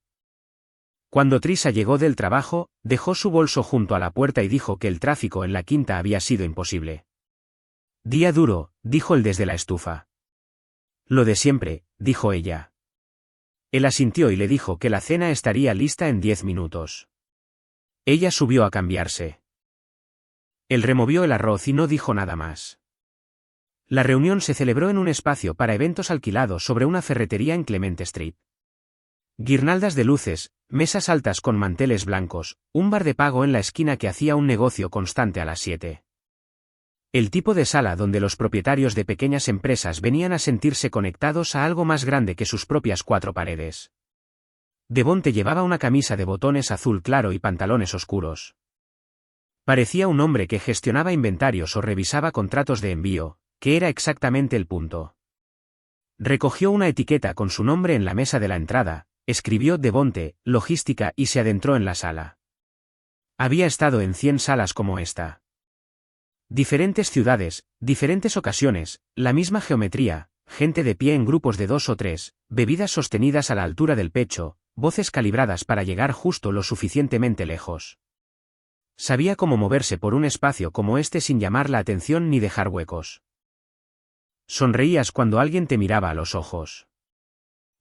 Cuando Trisa llegó del trabajo, dejó su bolso junto a la puerta y dijo que el tráfico en la quinta había sido imposible. Día duro, dijo él desde la estufa. Lo de siempre, dijo ella. Él asintió y le dijo que la cena estaría lista en 10 minutos. Ella subió a cambiarse. Él removió el arroz y no dijo nada más. La reunión se celebró en un espacio para eventos alquilado sobre una ferretería en Clement Street. Guirnaldas de luces, mesas altas con manteles blancos, un bar de pago en la esquina que hacía un negocio constante a las 7. El tipo de sala donde los propietarios de pequeñas empresas venían a sentirse conectados a algo más grande que sus propias 4 paredes. Devonte llevaba una camisa de botones azul claro y pantalones oscuros. Parecía un hombre que gestionaba inventarios o revisaba contratos de envío, que era exactamente el punto. Recogió una etiqueta con su nombre en la mesa de la entrada, escribió Devonte, logística y se adentró en la sala. Había estado en 100 salas como esta. Diferentes ciudades, diferentes ocasiones, la misma geometría, gente de pie en grupos de 2 o 3, bebidas sostenidas a la altura del pecho, voces calibradas para llegar justo lo suficientemente lejos. Sabía cómo moverse por un espacio como este sin llamar la atención ni dejar huecos. Sonreías cuando alguien te miraba a los ojos.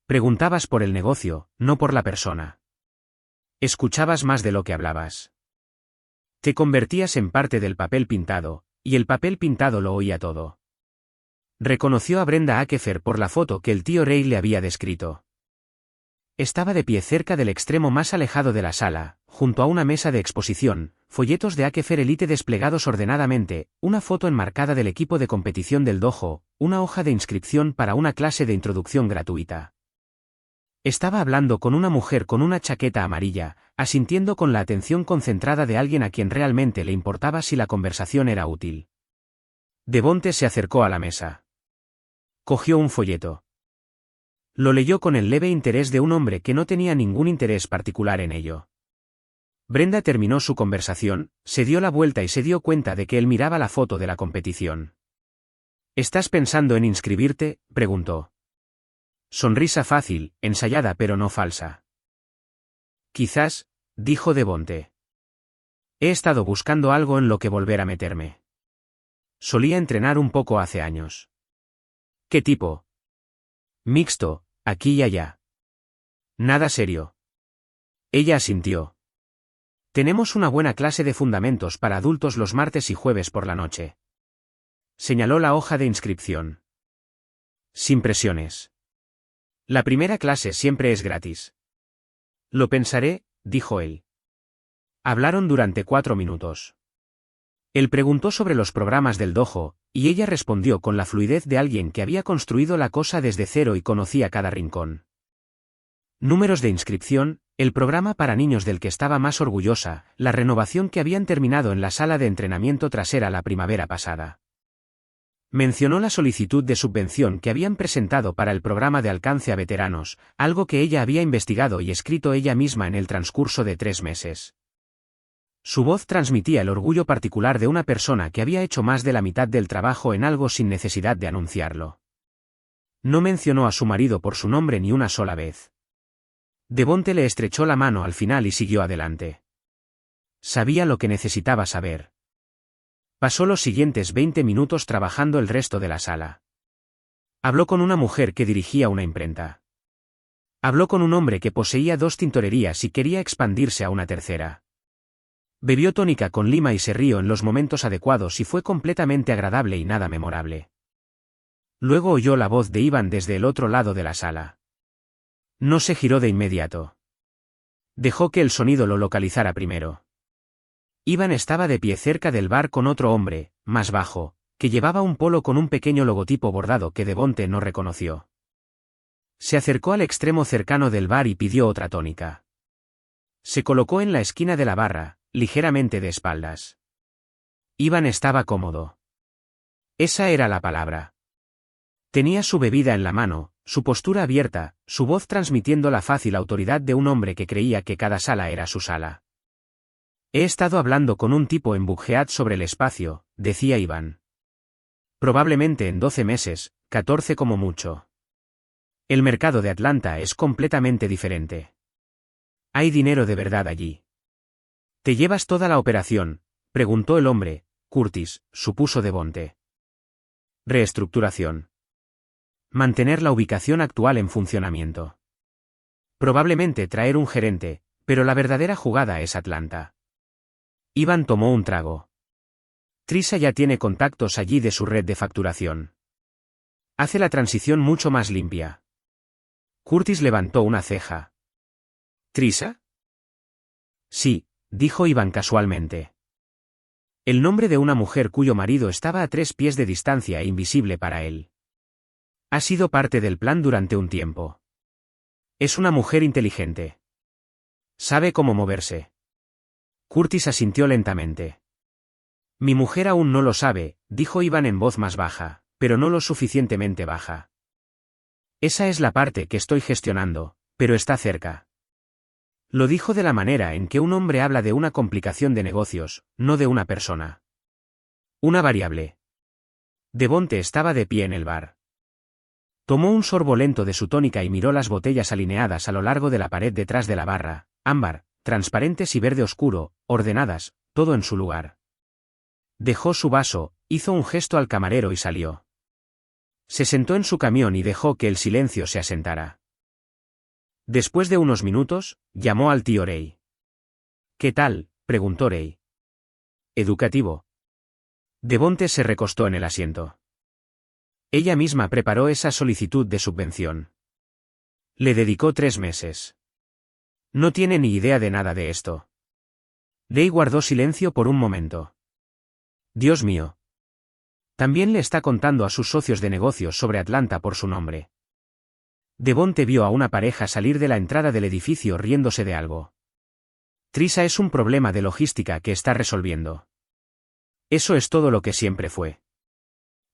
Preguntabas por el negocio, no por la persona. Escuchabas más de lo que hablabas. Te convertías en parte del papel pintado, y el papel pintado lo oía todo. Reconoció a Brenda Akefer por la foto que el tío Ray le había descrito. Estaba de pie cerca del extremo más alejado de la sala, junto a una mesa de exposición, folletos de Akefer Elite desplegados ordenadamente, una foto enmarcada del equipo de competición del dojo, una hoja de inscripción para una clase de introducción gratuita. Estaba hablando con una mujer con una chaqueta amarilla, asintiendo con la atención concentrada de alguien a quien realmente le importaba si la conversación era útil. Devonte se acercó a la mesa. Cogió un folleto. Lo leyó con el leve interés de un hombre que no tenía ningún interés particular en ello. Brenda terminó su conversación, se dio la vuelta y se dio cuenta de que él miraba la foto de la competición. ¿Estás pensando en inscribirte?, preguntó. Sonrisa fácil, ensayada pero no falsa. Quizás, dijo Devonte. He estado buscando algo en lo que volver a meterme. Solía entrenar un poco hace años. ¿Qué tipo? Mixto, aquí y allá. Nada serio. Ella asintió. Tenemos una buena clase de fundamentos para adultos los martes y jueves por la noche. Señaló la hoja de inscripción. Sin presiones. La primera clase siempre es gratis. Lo pensaré, dijo él. Hablaron durante 4 minutos. Él preguntó sobre los programas del dojo, y ella respondió con la fluidez de alguien que había construido la cosa desde cero y conocía cada rincón. Números de inscripción, el programa para niños del que estaba más orgullosa, la renovación que habían terminado en la sala de entrenamiento trasera la primavera pasada. Mencionó la solicitud de subvención que habían presentado para el programa de alcance a veteranos, algo que ella había investigado y escrito ella misma en el transcurso de 3 meses. Su voz transmitía el orgullo particular de una persona que había hecho más de la mitad del trabajo en algo sin necesidad de anunciarlo. No mencionó a su marido por su nombre ni una sola vez. Devonte le estrechó la mano al final y siguió adelante. Sabía lo que necesitaba saber. Pasó los siguientes 20 minutos trabajando el resto de la sala. Habló con una mujer que dirigía una imprenta. Habló con un hombre que poseía 2 tintorerías y quería expandirse a una tercera. Bebió tónica con lima y se rió en los momentos adecuados y fue completamente agradable y nada memorable. Luego oyó la voz de Iván desde el otro lado de la sala. No se giró de inmediato. Dejó que el sonido lo localizara primero. Iván estaba de pie cerca del bar con otro hombre, más bajo, que llevaba un polo con un pequeño logotipo bordado que Devonte no reconoció. Se acercó al extremo cercano del bar y pidió otra tónica. Se colocó en la esquina de la barra, ligeramente de espaldas. Iván estaba cómodo. Esa era la palabra. Tenía su bebida en la mano, su postura abierta, su voz transmitiendo la fácil autoridad de un hombre que creía que cada sala era su sala. He estado hablando con un tipo en Buckhead sobre el espacio, decía Iván. Probablemente en 12 meses, 14 como mucho. El mercado de Atlanta es completamente diferente. Hay dinero de verdad allí. ¿Te llevas toda la operación?, preguntó el hombre. Curtis, supuso Devonte. Reestructuración. Mantener la ubicación actual en funcionamiento. Probablemente traer un gerente, pero la verdadera jugada es Atlanta. Iván tomó un trago. Trisa ya tiene contactos allí de su red de facturación. Hace la transición mucho más limpia. Curtis levantó una ceja. ¿Trisa? Sí, dijo Iván casualmente. El nombre de una mujer cuyo marido estaba a 3 pies de distancia e invisible para él. Ha sido parte del plan durante un tiempo. Es una mujer inteligente. Sabe cómo moverse. Curtis asintió lentamente. Mi mujer aún no lo sabe, dijo Iván en voz más baja, pero no lo suficientemente baja. Esa es la parte que estoy gestionando, pero está cerca. Lo dijo de la manera en que un hombre habla de una complicación de negocios, no de una persona. Una variable. Devonte estaba de pie en el bar. Tomó un sorbo lento de su tónica y miró las botellas alineadas a lo largo de la pared detrás de la barra, ámbar, transparentes y verde oscuro, ordenadas, todo en su lugar. Dejó su vaso, hizo un gesto al camarero y salió. Se sentó en su camión y dejó que el silencio se asentara. Después de unos minutos, llamó al tío Ray. «¿Qué tal?», preguntó Ray. «Educativo». Devonte se recostó en el asiento. Ella misma preparó esa solicitud de subvención. Le dedicó 3 meses. No tiene ni idea de nada de esto. Ray guardó silencio por un momento. Dios mío. También le está contando a sus socios de negocios sobre Atlanta por su nombre. Devonte vio a una pareja salir de la entrada del edificio riéndose de algo. Trisa es un problema de logística que está resolviendo. Eso es todo lo que siempre fue.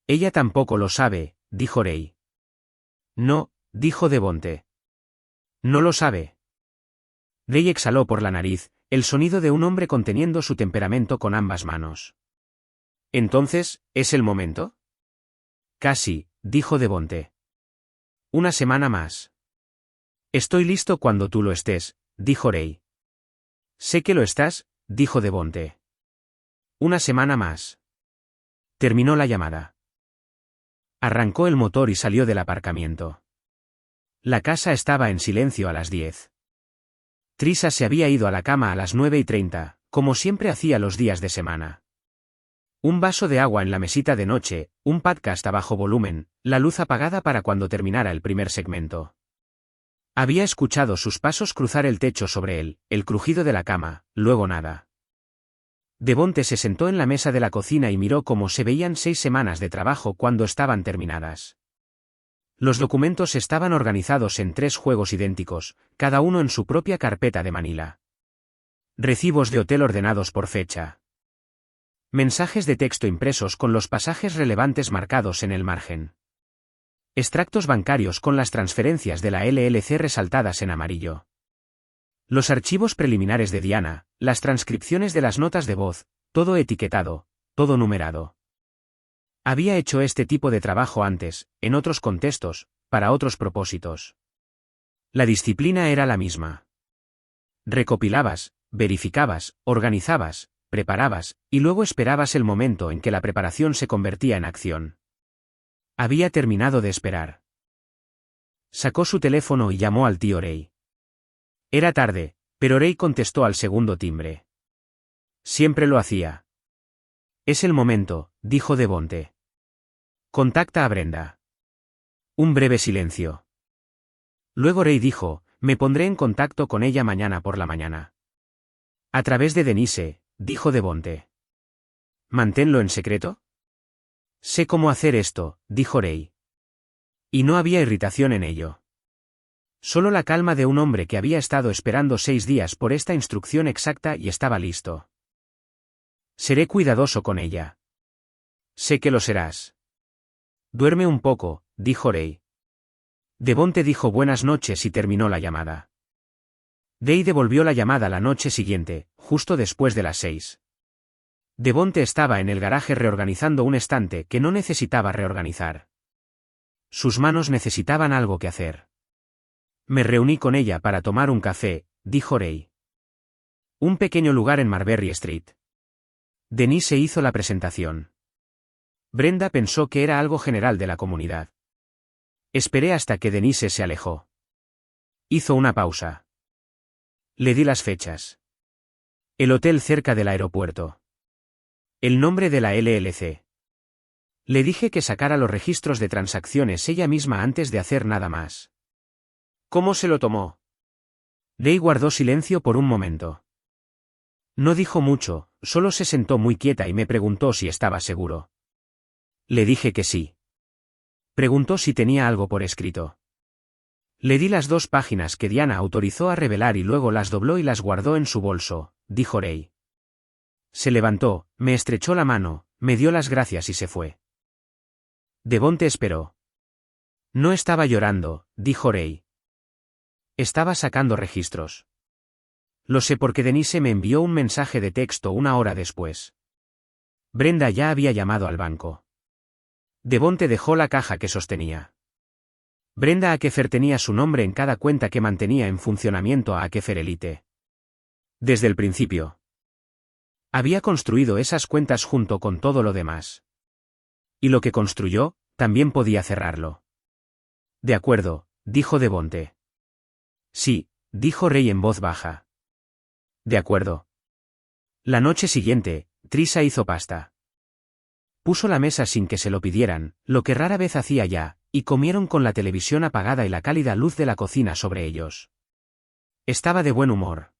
Ella tampoco lo sabe, dijo Ray. No, dijo Devonte. No lo sabe. Ray exhaló por la nariz, el sonido de un hombre conteniendo su temperamento con ambas manos. Entonces, ¿es el momento? Casi, dijo Devonte. Una semana más. Estoy listo cuando tú lo estés, dijo Ray. Sé que lo estás, dijo Devonte. Una semana más. Terminó la llamada. Arrancó el motor y salió del aparcamiento. La casa estaba en silencio a las 10. Trisa se había ido a la cama a las 9:30, como siempre hacía los días de semana. Un vaso de agua en la mesita de noche, un podcast a bajo volumen, la luz apagada para cuando terminara el primer segmento. Había escuchado sus pasos cruzar el techo sobre él, el crujido de la cama, luego nada. Devonte se sentó en la mesa de la cocina y miró cómo se veían 6 semanas de trabajo cuando estaban terminadas. Los documentos estaban organizados en 3 juegos idénticos, cada uno en su propia carpeta de Manila. Recibos de hotel ordenados por fecha. Mensajes de texto impresos con los pasajes relevantes marcados en el margen. Extractos bancarios con las transferencias de la LLC resaltadas en amarillo. Los archivos preliminares de Diana, las transcripciones de las notas de voz, todo etiquetado, todo numerado. Había hecho este tipo de trabajo antes, en otros contextos, para otros propósitos. La disciplina era la misma. Recopilabas, verificabas, organizabas, preparabas, y luego esperabas el momento en que la preparación se convertía en acción. Había terminado de esperar. Sacó su teléfono y llamó al tío Ray. Era tarde, pero Ray contestó al segundo timbre. Siempre lo hacía. Es el momento, dijo Devonte. Contacta a Brenda. Un breve silencio. Luego Ray dijo, me pondré en contacto con ella mañana por la mañana. A través de Denise, dijo Devonte. ¿Manténlo en secreto? Sé cómo hacer esto, dijo Ray. Y no había irritación en ello. Solo la calma de un hombre que había estado esperando 6 días por esta instrucción exacta y estaba listo. Seré cuidadoso con ella. Sé que lo serás. Duerme un poco, dijo Ray. Devonte dijo buenas noches y terminó la llamada. Ray devolvió la llamada la noche siguiente, justo después de las 6. Devonte estaba en el garaje reorganizando un estante que no necesitaba reorganizar. Sus manos necesitaban algo que hacer. Me reuní con ella para tomar un café, dijo Ray. Un pequeño lugar en Marbury Street. Denise hizo la presentación. Brenda pensó que era algo general de la comunidad. Esperé hasta que Denise se alejó. Hizo una pausa. Le di las fechas. El hotel cerca del aeropuerto. El nombre de la LLC. Le dije que sacara los registros de transacciones ella misma antes de hacer nada más. ¿Cómo se lo tomó? Ray guardó silencio por un momento. No dijo mucho, solo se sentó muy quieta y me preguntó si estaba seguro. Le dije que sí. Preguntó si tenía algo por escrito. Le di las 2 páginas que Diana autorizó a revelar y luego las dobló y las guardó en su bolso, dijo Ray. Se levantó, me estrechó la mano, me dio las gracias y se fue. Devonte esperó. No estaba llorando, dijo Ray. Estaba sacando registros. Lo sé porque Denise me envió un mensaje de texto 1 hora después. Brenda ya había llamado al banco. Devonte dejó la caja que sostenía. Brenda Akefer tenía su nombre en cada cuenta que mantenía en funcionamiento a Akefer Elite. Desde el principio. Había construido esas cuentas junto con todo lo demás. Y lo que construyó, también podía cerrarlo. De acuerdo, dijo Devonte. Sí, dijo Ray en voz baja. De acuerdo. La noche siguiente, Trisa hizo pasta. Puso la mesa sin que se lo pidieran, lo que rara vez hacía ya, y comieron con la televisión apagada y la cálida luz de la cocina sobre ellos. Estaba de buen humor.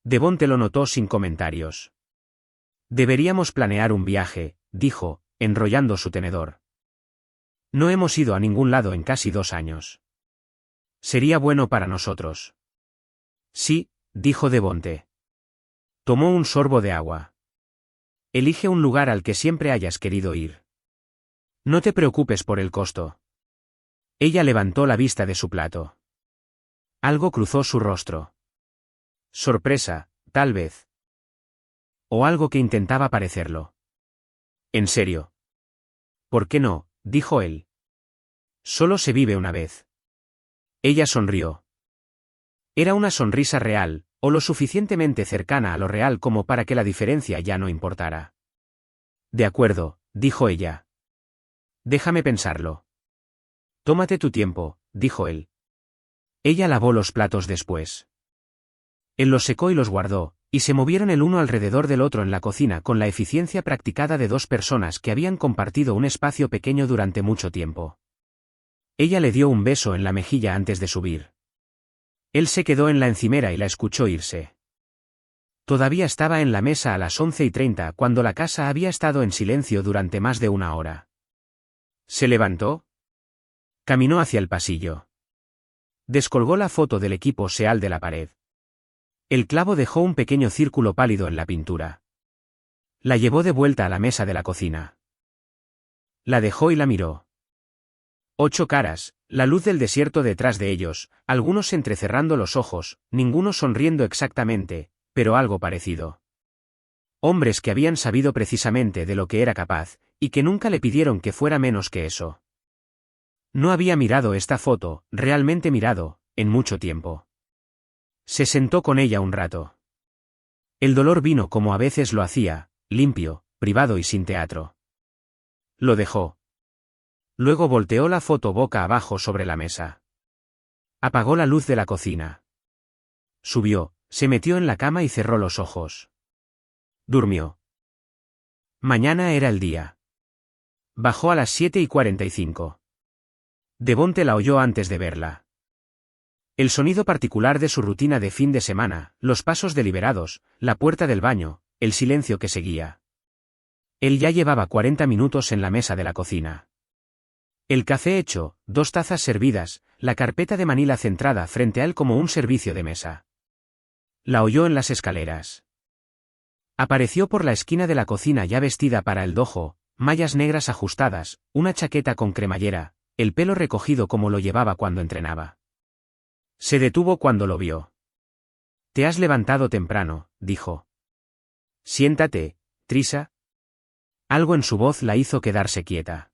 Devonte lo notó sin comentarios. Deberíamos planear un viaje, dijo, enrollando su tenedor. No hemos ido a ningún lado en casi 2 años. Sería bueno para nosotros. Sí, dijo Devonte. Tomó un sorbo de agua. Elige un lugar al que siempre hayas querido ir. No te preocupes por el costo. Ella levantó la vista de su plato. Algo cruzó su rostro. Sorpresa, tal vez. O algo que intentaba parecerlo. ¿En serio? ¿Por qué no?, dijo él. Solo se vive una vez. Ella sonrió. Era una sonrisa real, o lo suficientemente cercana a lo real como para que la diferencia ya no importara. De acuerdo, dijo ella. Déjame pensarlo. Tómate tu tiempo, dijo él. Ella lavó los platos después. Él los secó y los guardó, y se movieron el uno alrededor del otro en la cocina con la eficiencia practicada de 2 personas que habían compartido un espacio pequeño durante mucho tiempo. Ella le dio un beso en la mejilla antes de subir. Él se quedó en la encimera y la escuchó irse. Todavía estaba en la mesa a las 11:30 cuando la casa había estado en silencio durante más de 1 hora. Se levantó. Caminó hacia el pasillo. Descolgó la foto del equipo SEAL de la pared. El clavo dejó un pequeño círculo pálido en la pintura. La llevó de vuelta a la mesa de la cocina. La dejó y la miró. 8 caras, la luz del desierto detrás de ellos, algunos entrecerrando los ojos, ninguno sonriendo exactamente, pero algo parecido. Hombres que habían sabido precisamente de lo que era capaz, y que nunca le pidieron que fuera menos que eso. No había mirado esta foto, realmente mirado, en mucho tiempo. Se sentó con ella un rato. El dolor vino como a veces lo hacía, limpio, privado y sin teatro. Lo dejó. Luego volteó la foto boca abajo sobre la mesa. Apagó la luz de la cocina. Subió, se metió en la cama y cerró los ojos. Durmió. Mañana era el día. Bajó a las 7:45. Devonte la oyó antes de verla. El sonido particular de su rutina de fin de semana, los pasos deliberados, la puerta del baño, el silencio que seguía. Él ya llevaba 40 minutos en la mesa de la cocina. El café hecho, 2 tazas servidas, la carpeta de Manila centrada frente a él como un servicio de mesa. La oyó en las escaleras. Apareció por la esquina de la cocina ya vestida para el dojo, mallas negras ajustadas, una chaqueta con cremallera, el pelo recogido como lo llevaba cuando entrenaba. Se detuvo cuando lo vio. Te has levantado temprano, dijo. Siéntate, Trisa. Algo en su voz la hizo quedarse quieta.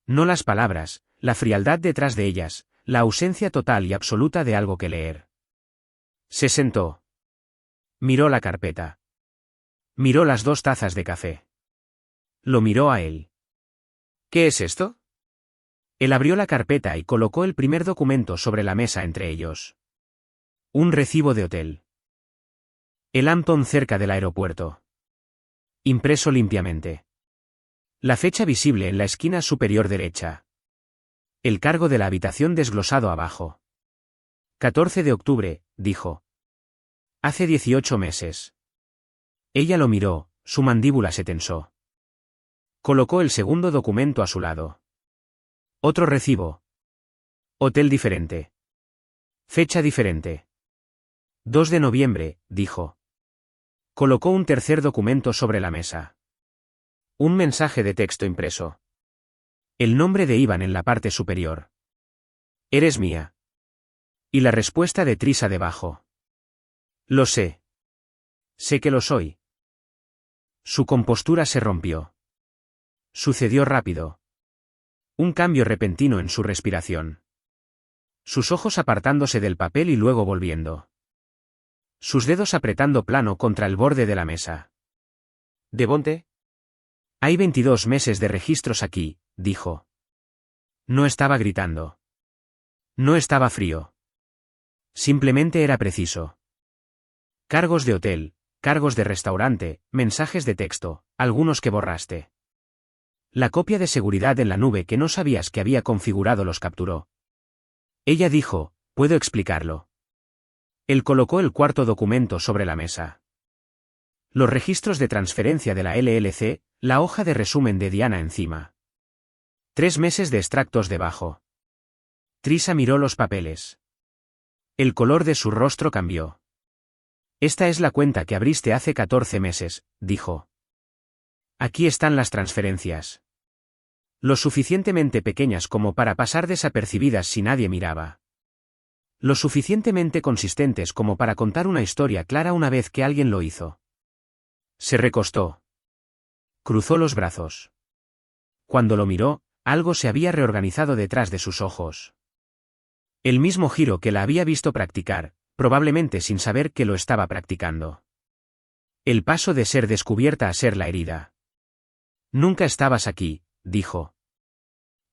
No las palabras, la frialdad detrás de ellas, la ausencia total y absoluta de algo que leer. Se sentó. Miró la carpeta. Miró las 2 tazas de café. Lo miró a él. ¿Qué es esto? Él abrió la carpeta y colocó el primer documento sobre la mesa entre ellos. Un recibo de hotel. El Hampton cerca del aeropuerto. Impreso limpiamente. La fecha visible en la esquina superior derecha. El cargo de la habitación desglosado abajo. 14 de octubre, dijo. Hace 18 meses. Ella lo miró, su mandíbula se tensó. Colocó el segundo documento a su lado. Otro recibo. Hotel diferente. Fecha diferente. 2 de noviembre, dijo. Colocó un tercer documento sobre la mesa. Un mensaje de texto impreso. El nombre de Iván en la parte superior. Eres mía. Y la respuesta de Trisa debajo. Lo sé. Sé que lo soy. Su compostura se rompió. Sucedió rápido. Un cambio repentino en su respiración. Sus ojos apartándose del papel y luego volviendo. Sus dedos apretando plano contra el borde de la mesa. «Devonte. Hay 22 meses de registros aquí», dijo. No estaba gritando. No estaba frío. Simplemente era preciso. Cargos de hotel, cargos de restaurante, mensajes de texto, algunos que borraste. La copia de seguridad en la nube que no sabías que había configurado los capturó. Ella dijo, «Puedo explicarlo». Él colocó el cuarto documento sobre la mesa. Los registros de transferencia de la LLC, la hoja de resumen de Diana encima. 3 meses de extractos debajo. Trisa miró los papeles. El color de su rostro cambió. «Esta es la cuenta que abriste hace 14 meses», dijo. «Aquí están las transferencias. Lo suficientemente pequeñas como para pasar desapercibidas si nadie miraba. Lo suficientemente consistentes como para contar una historia clara una vez que alguien lo hizo». Se recostó. Cruzó los brazos. Cuando lo miró, algo se había reorganizado detrás de sus ojos. El mismo giro que la había visto practicar, probablemente sin saber que lo estaba practicando. El paso de ser descubierta a ser la herida. «Nunca estabas aquí», dijo.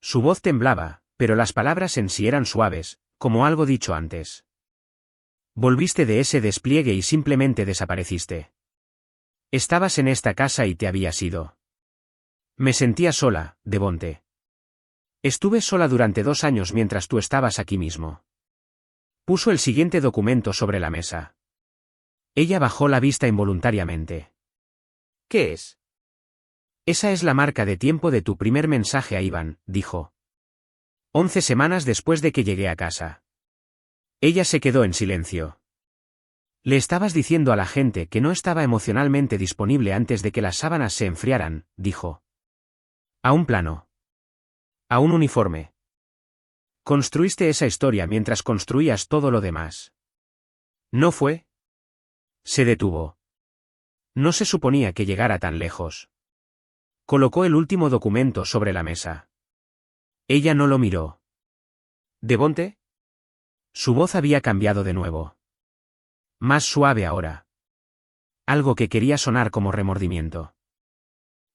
Su voz temblaba, pero las palabras en sí eran suaves, como algo dicho antes. «Volviste de ese despliegue y simplemente desapareciste. Estabas en esta casa y te habías ido. Me sentía sola, Devonte. Estuve sola durante 2 años mientras tú estabas aquí mismo». Puso el siguiente documento sobre la mesa. Ella bajó la vista involuntariamente. «¿Qué es?» «Esa es la marca de tiempo de tu primer mensaje a Iván», dijo. 11 semanas después de que llegué a casa. Ella se quedó en silencio. «Le estabas diciendo a la gente que no estaba emocionalmente disponible antes de que las sábanas se enfriaran», dijo. «A un plano. A un uniforme. Construiste esa historia mientras construías todo lo demás. ¿No fue?» Se detuvo. No se suponía que llegara tan lejos. Colocó el último documento sobre la mesa. Ella no lo miró. «¿Devonte?» Su voz había cambiado de nuevo. Más suave ahora. Algo que quería sonar como remordimiento.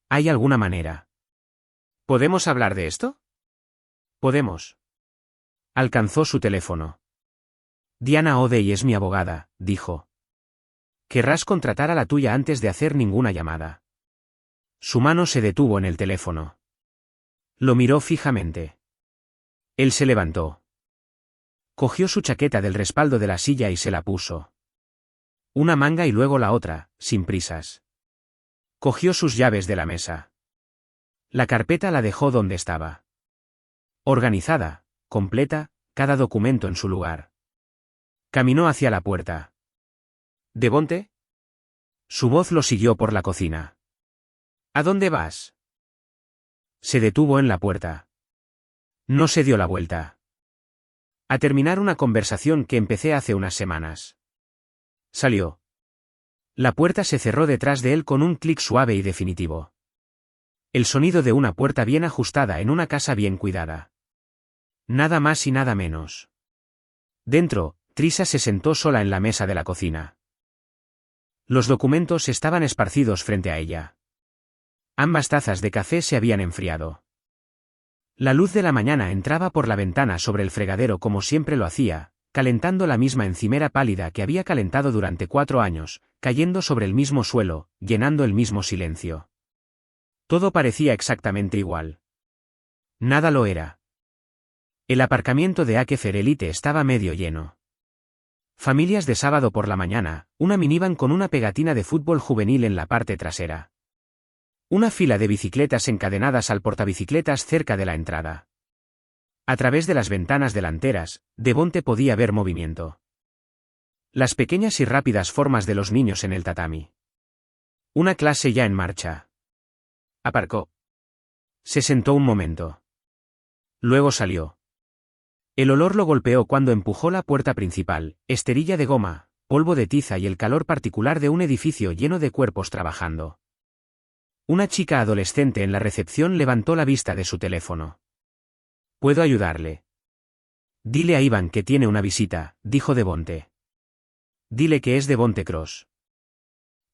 «¿Hay alguna manera? ¿Podemos hablar de esto?» «Podemos». Alcanzó su teléfono. «Diana O'Day es mi abogada», dijo. «Querrás contratar a la tuya antes de hacer ninguna llamada». Su mano se detuvo en el teléfono. Lo miró fijamente. Él se levantó. Cogió su chaqueta del respaldo de la silla y se la puso. Una manga y luego la otra, sin prisas. Cogió sus llaves de la mesa. La carpeta la dejó donde estaba. Organizada, completa, cada documento en su lugar. Caminó hacia la puerta. «¿Devonte?» Su voz lo siguió por la cocina. «¿A dónde vas?» Se detuvo en la puerta. No se dio la vuelta. «A terminar una conversación que empecé hace unas semanas». Salió. La puerta se cerró detrás de él con un clic suave y definitivo. El sonido de una puerta bien ajustada en una casa bien cuidada. Nada más y nada menos. Dentro, Trisa se sentó sola en la mesa de la cocina. Los documentos estaban esparcidos frente a ella. Ambas tazas de café se habían enfriado. La luz de la mañana entraba por la ventana sobre el fregadero como siempre lo hacía, calentando la misma encimera pálida que había calentado durante 4 años, cayendo sobre el mismo suelo, llenando el mismo silencio. Todo parecía exactamente igual. Nada lo era. El aparcamiento de Akefer Elite estaba medio lleno. Familias de sábado por la mañana, una minivan con una pegatina de fútbol juvenil en la parte trasera. Una fila de bicicletas encadenadas al portabicicletas cerca de la entrada. A través de las ventanas delanteras, Devonte podía ver movimiento. Las pequeñas y rápidas formas de los niños en el tatami. Una clase ya en marcha. Aparcó. Se sentó un momento. Luego salió. El olor lo golpeó cuando empujó la puerta principal, esterilla de goma, polvo de tiza y el calor particular de un edificio lleno de cuerpos trabajando. Una chica adolescente en la recepción levantó la vista de su teléfono. ¿Puedo ayudarle? Dile a Ivan que tiene una visita, dijo Devonte. Dile que es Devonte Cross.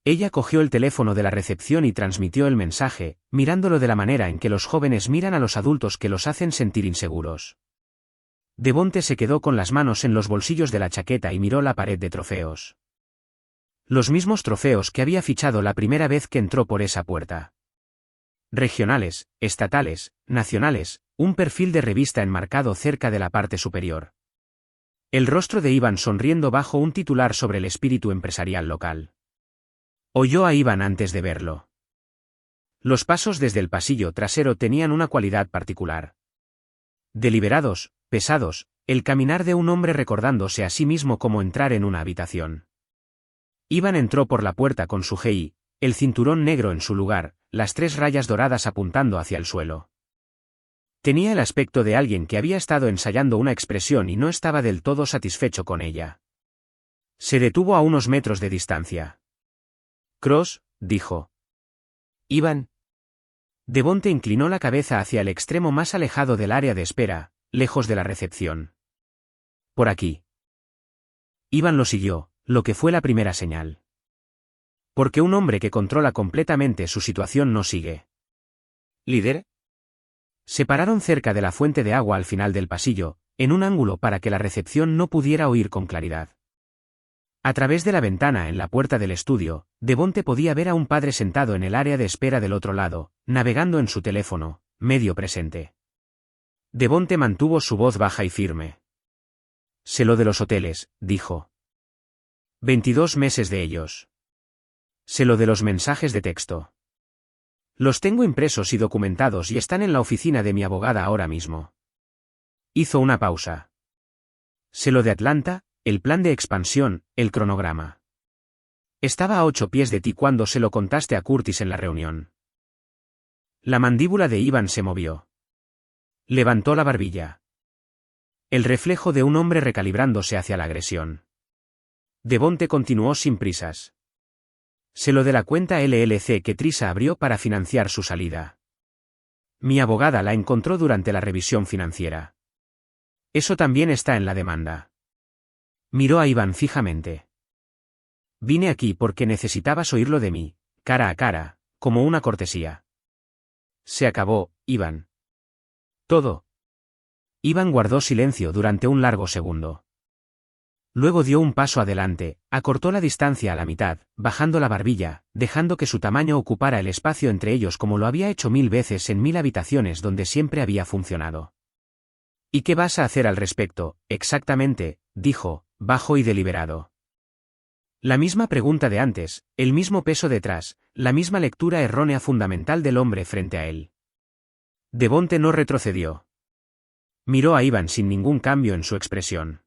Ella cogió el teléfono de la recepción y transmitió el mensaje, mirándolo de la manera en que los jóvenes miran a los adultos que los hacen sentir inseguros. Devonte se quedó con las manos en los bolsillos de la chaqueta y miró la pared de trofeos. Los mismos trofeos que había fichado la primera vez que entró por esa puerta. Regionales, estatales, nacionales, un perfil de revista enmarcado cerca de la parte superior. El rostro de Ivan sonriendo bajo un titular sobre el espíritu empresarial local. Oyó a Ivan antes de verlo. Los pasos desde el pasillo trasero tenían una cualidad particular. Deliberados, pesados, el caminar de un hombre recordándose a sí mismo cómo entrar en una habitación. Ivan entró por la puerta con su GI, el cinturón negro en su lugar, las 3 rayas doradas apuntando hacia el suelo. Tenía el aspecto de alguien que había estado ensayando una expresión y no estaba del todo satisfecho con ella. Se detuvo a unos metros de distancia. Cross, dijo. Ivan. Devonte inclinó la cabeza hacia el extremo más alejado del área de espera, lejos de la recepción. Por aquí. Ivan lo siguió, lo que fue la primera señal. Porque un hombre que controla completamente su situación no sigue. ¿Líder? Se pararon cerca de la fuente de agua al final del pasillo, en un ángulo para que la recepción no pudiera oír con claridad. A través de la ventana en la puerta del estudio, Devonte podía ver a un padre sentado en el área de espera del otro lado, navegando en su teléfono, medio presente. Devonte mantuvo su voz baja y firme. Sé lo de los hoteles, dijo. 22 meses de ellos. Sé lo de los mensajes de texto. Los tengo impresos y documentados y están en la oficina de mi abogada ahora mismo. Hizo una pausa. Sé lo de Atlanta, el plan de expansión, el cronograma. Estaba a 8 pies de ti cuando se lo contaste a Curtis en la reunión. La mandíbula de Ivan se movió. Levantó la barbilla. El reflejo de un hombre recalibrándose hacia la agresión. Devonte continuó sin prisas. Sé lo de la cuenta LLC que Trisa abrió para financiar su salida. Mi abogada la encontró durante la revisión financiera. Eso también está en la demanda. Miró a Ivan fijamente. Vine aquí porque necesitabas oírlo de mí, cara a cara, como una cortesía. Se acabó, Ivan. Todo. Ivan guardó silencio durante un largo segundo. Luego dio un paso adelante, acortó la distancia a la mitad, bajando la barbilla, dejando que su tamaño ocupara el espacio entre ellos como lo había hecho 1000 veces en 1000 habitaciones donde siempre había funcionado. ¿Y qué vas a hacer al respecto, exactamente?, dijo, bajo y deliberado. La misma pregunta de antes, el mismo peso detrás, la misma lectura errónea fundamental del hombre frente a él. Devonte no retrocedió. Miró a Ivan sin ningún cambio en su expresión.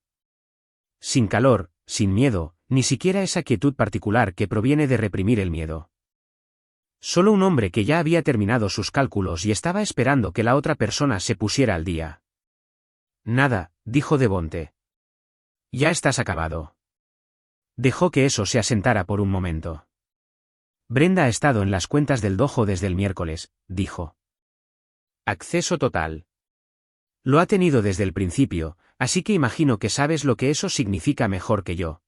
Sin calor, sin miedo, ni siquiera esa quietud particular que proviene de reprimir el miedo. Solo un hombre que ya había terminado sus cálculos y estaba esperando que la otra persona se pusiera al día. Nada, dijo Devonte. Ya estás acabado. Dejó que eso se asentara por un momento. Brenda ha estado en las cuentas del dojo desde el miércoles, dijo. Acceso total. Lo ha tenido desde el principio, así que imagino que sabes lo que eso significa mejor que yo.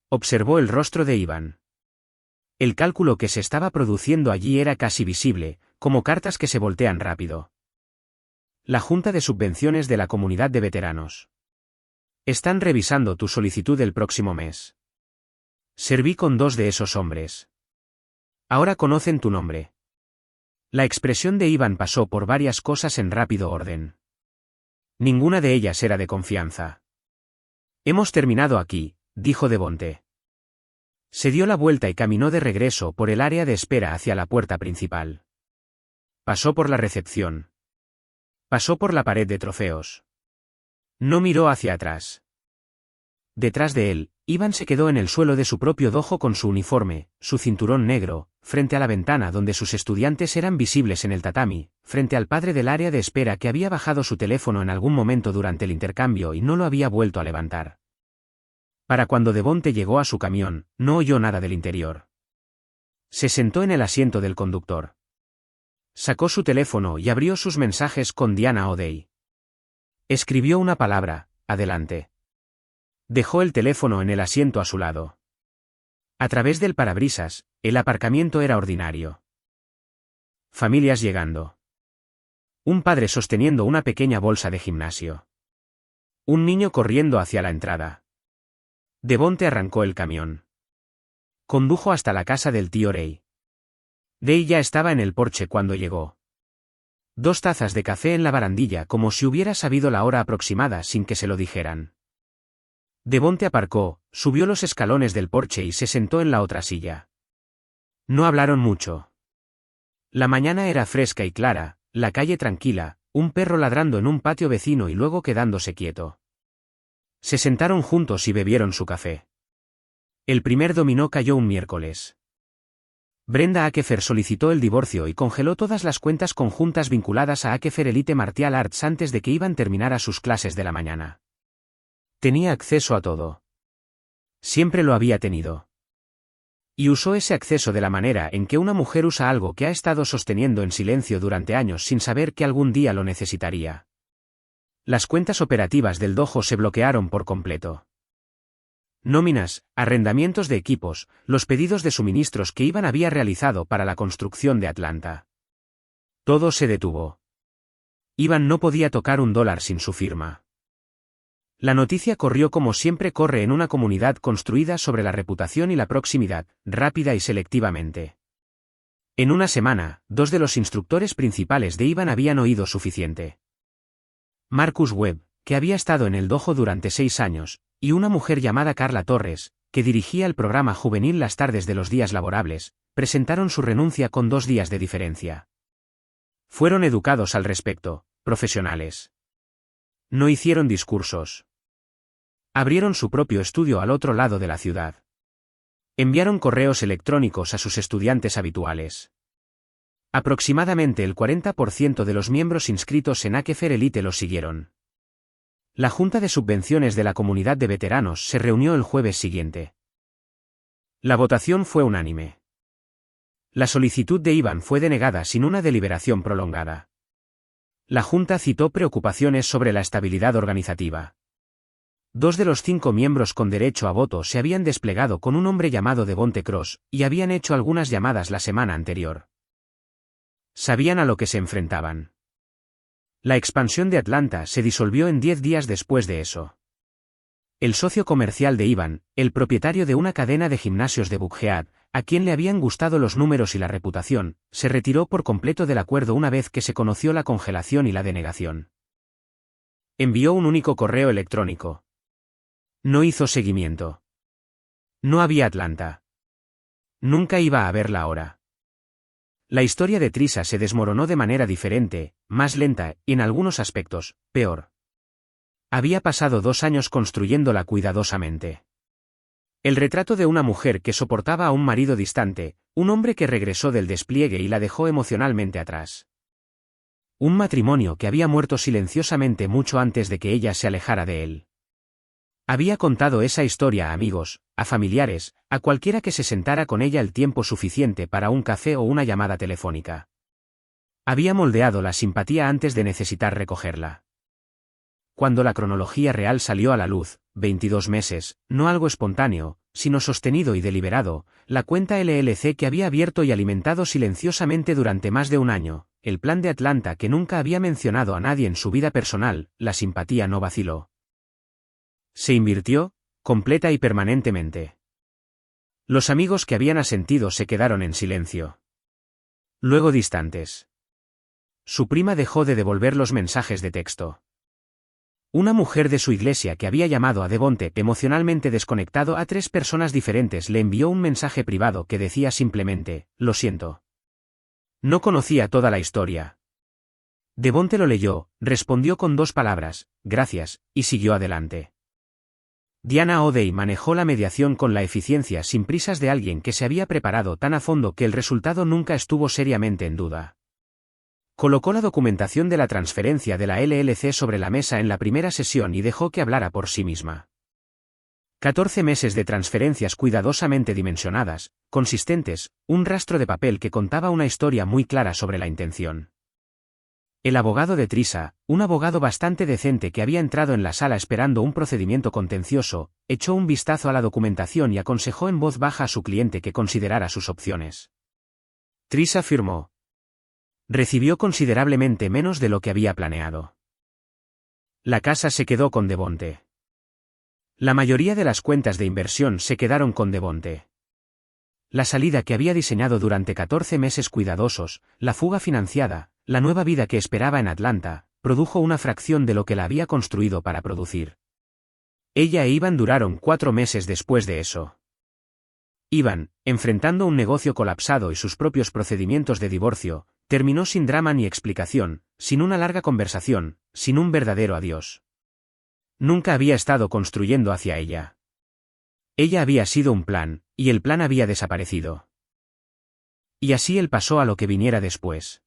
Observó el rostro de Ivan. El cálculo que se estaba produciendo allí era casi visible, como cartas que se voltean rápido. La Junta de Subvenciones de la Comunidad de Veteranos. Están revisando tu solicitud el próximo mes. Serví con 2 de esos hombres. Ahora conocen tu nombre. La expresión de Ivan pasó por varias cosas en rápido orden. Ninguna de ellas era de confianza. Hemos terminado aquí, dijo Devonte. Se dio la vuelta y caminó de regreso por el área de espera hacia la puerta principal. Pasó por la recepción. Pasó por la pared de trofeos. No miró hacia atrás. Detrás de él, Ivan se quedó en el suelo de su propio dojo con su uniforme, su cinturón negro, frente a la ventana donde sus estudiantes eran visibles en el tatami, frente al padre del área de espera que había bajado su teléfono en algún momento durante el intercambio y no lo había vuelto a levantar. Para cuando Devonte llegó a su camión, no oyó nada del interior. Se sentó en el asiento del conductor. Sacó su teléfono y abrió sus mensajes con Diana O'Day. Escribió una palabra, adelante. Dejó el teléfono en el asiento a su lado. A través del parabrisas, el aparcamiento era ordinario. Familias llegando. Un padre sosteniendo una pequeña bolsa de gimnasio. Un niño corriendo hacia la entrada. Devonte arrancó el camión. Condujo hasta la casa del tío Ray. Day ya estaba en el porche cuando llegó. 2 tazas de café en la barandilla como si hubiera sabido la hora aproximada sin que se lo dijeran. Devonte aparcó, subió los escalones del porche y se sentó en la otra silla. No hablaron mucho. La mañana era fresca y clara, la calle tranquila, un perro ladrando en un patio vecino y luego quedándose quieto. Se sentaron juntos y bebieron su café. El primer dominó cayó un miércoles. Brenda Akefer solicitó el divorcio y congeló todas las cuentas conjuntas vinculadas a Akefer Elite Martial Arts antes de que Ivan terminara sus clases de la mañana. Tenía acceso a todo. Siempre lo había tenido. Y usó ese acceso de la manera en que una mujer usa algo que ha estado sosteniendo en silencio durante años sin saber que algún día lo necesitaría. Las cuentas operativas del dojo se bloquearon por completo. Nóminas, arrendamientos de equipos, los pedidos de suministros que Ivan había realizado para la construcción de Atlanta. Todo se detuvo. Ivan no podía tocar $1 sin su firma. La noticia corrió como siempre corre en una comunidad construida sobre la reputación y la proximidad, rápida y selectivamente. En una semana, 2 de los instructores principales de Ivan habían oído suficiente. Marcus Webb, que había estado en el dojo durante 6 años, y una mujer llamada Carla Torres, que dirigía el programa juvenil las tardes de los días laborables, presentaron su renuncia con 2 días de diferencia. Fueron educados al respecto, profesionales. No hicieron discursos. Abrieron su propio estudio al otro lado de la ciudad. Enviaron correos electrónicos a sus estudiantes habituales. Aproximadamente el 40% de los miembros inscritos en Akefer Elite los siguieron. La Junta de Subvenciones de la Comunidad de Veteranos se reunió el jueves siguiente. La votación fue unánime. La solicitud de Ivan fue denegada sin una deliberación prolongada. La Junta citó preocupaciones sobre la estabilidad organizativa. 2 de los 5 miembros con derecho a voto se habían desplegado con un hombre llamado Devonte Cross, y habían hecho algunas llamadas la semana anterior. Sabían a lo que se enfrentaban. La expansión de Atlanta se disolvió en 10 días después de eso. El socio comercial de Ivan, el propietario de una cadena de gimnasios de Buckhead, a quien le habían gustado los números y la reputación, se retiró por completo del acuerdo una vez que se conoció la congelación y la denegación. Envió un único correo electrónico. No hizo seguimiento. No había Atlanta. Nunca iba a verla ahora. La historia de Trisa se desmoronó de manera diferente, más lenta, y en algunos aspectos, peor. Había pasado 2 años construyéndola cuidadosamente. El retrato de una mujer que soportaba a un marido distante, un hombre que regresó del despliegue y la dejó emocionalmente atrás. Un matrimonio que había muerto silenciosamente mucho antes de que ella se alejara de él. Había contado esa historia a amigos, a familiares, a cualquiera que se sentara con ella el tiempo suficiente para un café o una llamada telefónica. Había moldeado la simpatía antes de necesitar recogerla. Cuando la cronología real salió a la luz, 22 meses, no algo espontáneo, sino sostenido y deliberado, la cuenta LLC que había abierto y alimentado silenciosamente durante más de un año, el plan de Atlanta que nunca había mencionado a nadie en su vida personal, la simpatía no vaciló. Se invirtió, completa y permanentemente. Los amigos que habían asentido se quedaron en silencio. Luego distantes. Su prima dejó de devolver los mensajes de texto. Una mujer de su iglesia que había llamado a Devonte emocionalmente desconectado a 3 personas diferentes le envió un mensaje privado que decía simplemente, «Lo siento». No conocía toda la historia. Devonte lo leyó, respondió con 2 palabras, «Gracias», y siguió adelante. Diana O'Day manejó la mediación con la eficiencia sin prisas de alguien que se había preparado tan a fondo que el resultado nunca estuvo seriamente en duda. Colocó la documentación de la transferencia de la LLC sobre la mesa en la primera sesión y dejó que hablara por sí misma. 14 meses de transferencias cuidadosamente dimensionadas, consistentes, un rastro de papel que contaba una historia muy clara sobre la intención. El abogado de Trisha, un abogado bastante decente que había entrado en la sala esperando un procedimiento contencioso, echó un vistazo a la documentación y aconsejó en voz baja a su cliente que considerara sus opciones. Trisha firmó. Recibió considerablemente menos de lo que había planeado. La casa se quedó con Devonte. La mayoría de las cuentas de inversión se quedaron con Devonte. La salida que había diseñado durante 14 meses cuidadosos, la fuga financiada, la nueva vida que esperaba en Atlanta, produjo una fracción de lo que la había construido para producir. Ella e Ivan duraron 4 meses después de eso. Ivan, enfrentando un negocio colapsado y sus propios procedimientos de divorcio, terminó sin drama ni explicación, sin una larga conversación, sin un verdadero adiós. Nunca había estado construyendo hacia ella. Ella había sido un plan, y el plan había desaparecido. Y así él pasó a lo que viniera después.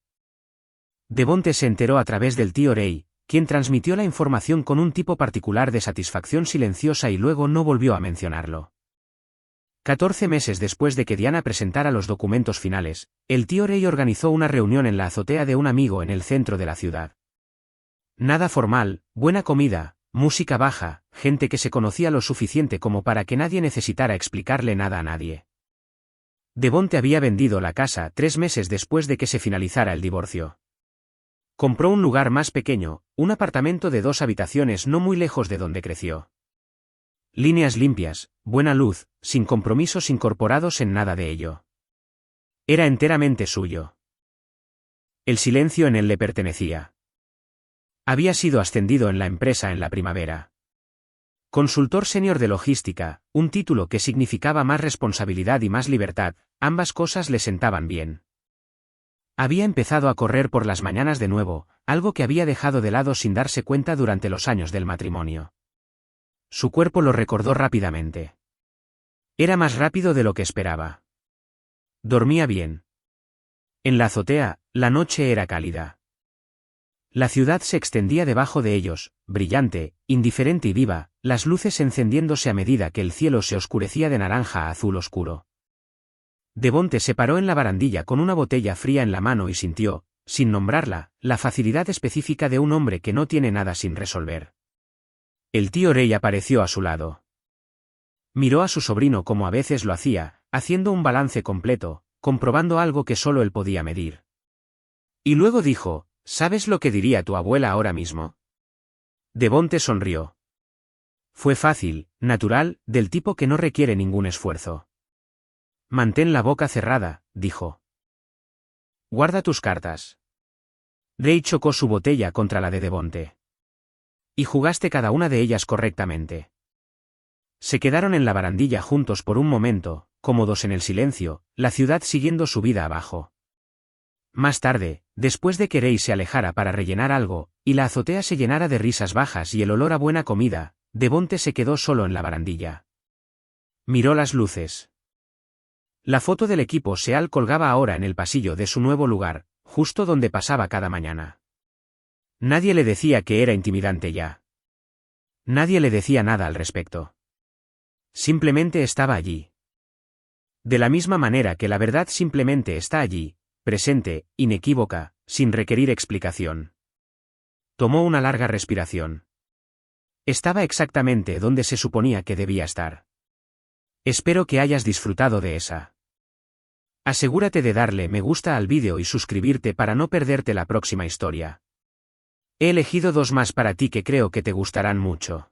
Devonte se enteró a través del tío Ray, quien transmitió la información con un tipo particular de satisfacción silenciosa y luego no volvió a mencionarlo. 14 meses después de que Diana presentara los documentos finales, el tío Ray organizó una reunión en la azotea de un amigo en el centro de la ciudad. Nada formal, buena comida, música baja, gente que se conocía lo suficiente como para que nadie necesitara explicarle nada a nadie. Devonte había vendido la casa 3 meses después de que se finalizara el divorcio. Compró un lugar más pequeño, un apartamento de 2 habitaciones no muy lejos de donde creció. Líneas limpias, buena luz, sin compromisos incorporados en nada de ello. Era enteramente suyo. El silencio en él le pertenecía. Había sido ascendido en la empresa en la primavera. Consultor senior de logística, un título que significaba más responsabilidad y más libertad, ambas cosas le sentaban bien. Había empezado a correr por las mañanas de nuevo, algo que había dejado de lado sin darse cuenta durante los años del matrimonio. Su cuerpo lo recordó rápidamente. Era más rápido de lo que esperaba. Dormía bien. En la azotea, la noche era cálida. La ciudad se extendía debajo de ellos, brillante, indiferente y viva, las luces encendiéndose a medida que el cielo se oscurecía de naranja a azul oscuro. Devonte se paró en la barandilla con una botella fría en la mano y sintió, sin nombrarla, la facilidad específica de un hombre que no tiene nada sin resolver. El tío Ray apareció a su lado. Miró a su sobrino como a veces lo hacía, haciendo un balance completo, comprobando algo que solo él podía medir. Y luego dijo, ¿sabes lo que diría tu abuela ahora mismo? Devonte sonrió. Fue fácil, natural, del tipo que no requiere ningún esfuerzo. Mantén la boca cerrada, dijo. Guarda tus cartas. Ray chocó su botella contra la de Devonte. Y jugaste cada una de ellas correctamente. Se quedaron en la barandilla juntos por un momento, cómodos en el silencio, la ciudad siguiendo su vida abajo. Más tarde, después de que Ray se alejara para rellenar algo, y la azotea se llenara de risas bajas y el olor a buena comida, Devonte se quedó solo en la barandilla. Miró las luces. La foto del equipo SEAL colgaba ahora en el pasillo de su nuevo lugar, justo donde pasaba cada mañana. Nadie le decía que era intimidante ya. Nadie le decía nada al respecto. Simplemente estaba allí. De la misma manera que la verdad simplemente está allí, presente, inequívoca, sin requerir explicación. Tomó una larga respiración. Estaba exactamente donde se suponía que debía estar. Espero que hayas disfrutado de esa. Asegúrate de darle me gusta al vídeo y suscribirte para no perderte la próxima historia. He elegido 2 más para ti que creo que te gustarán mucho.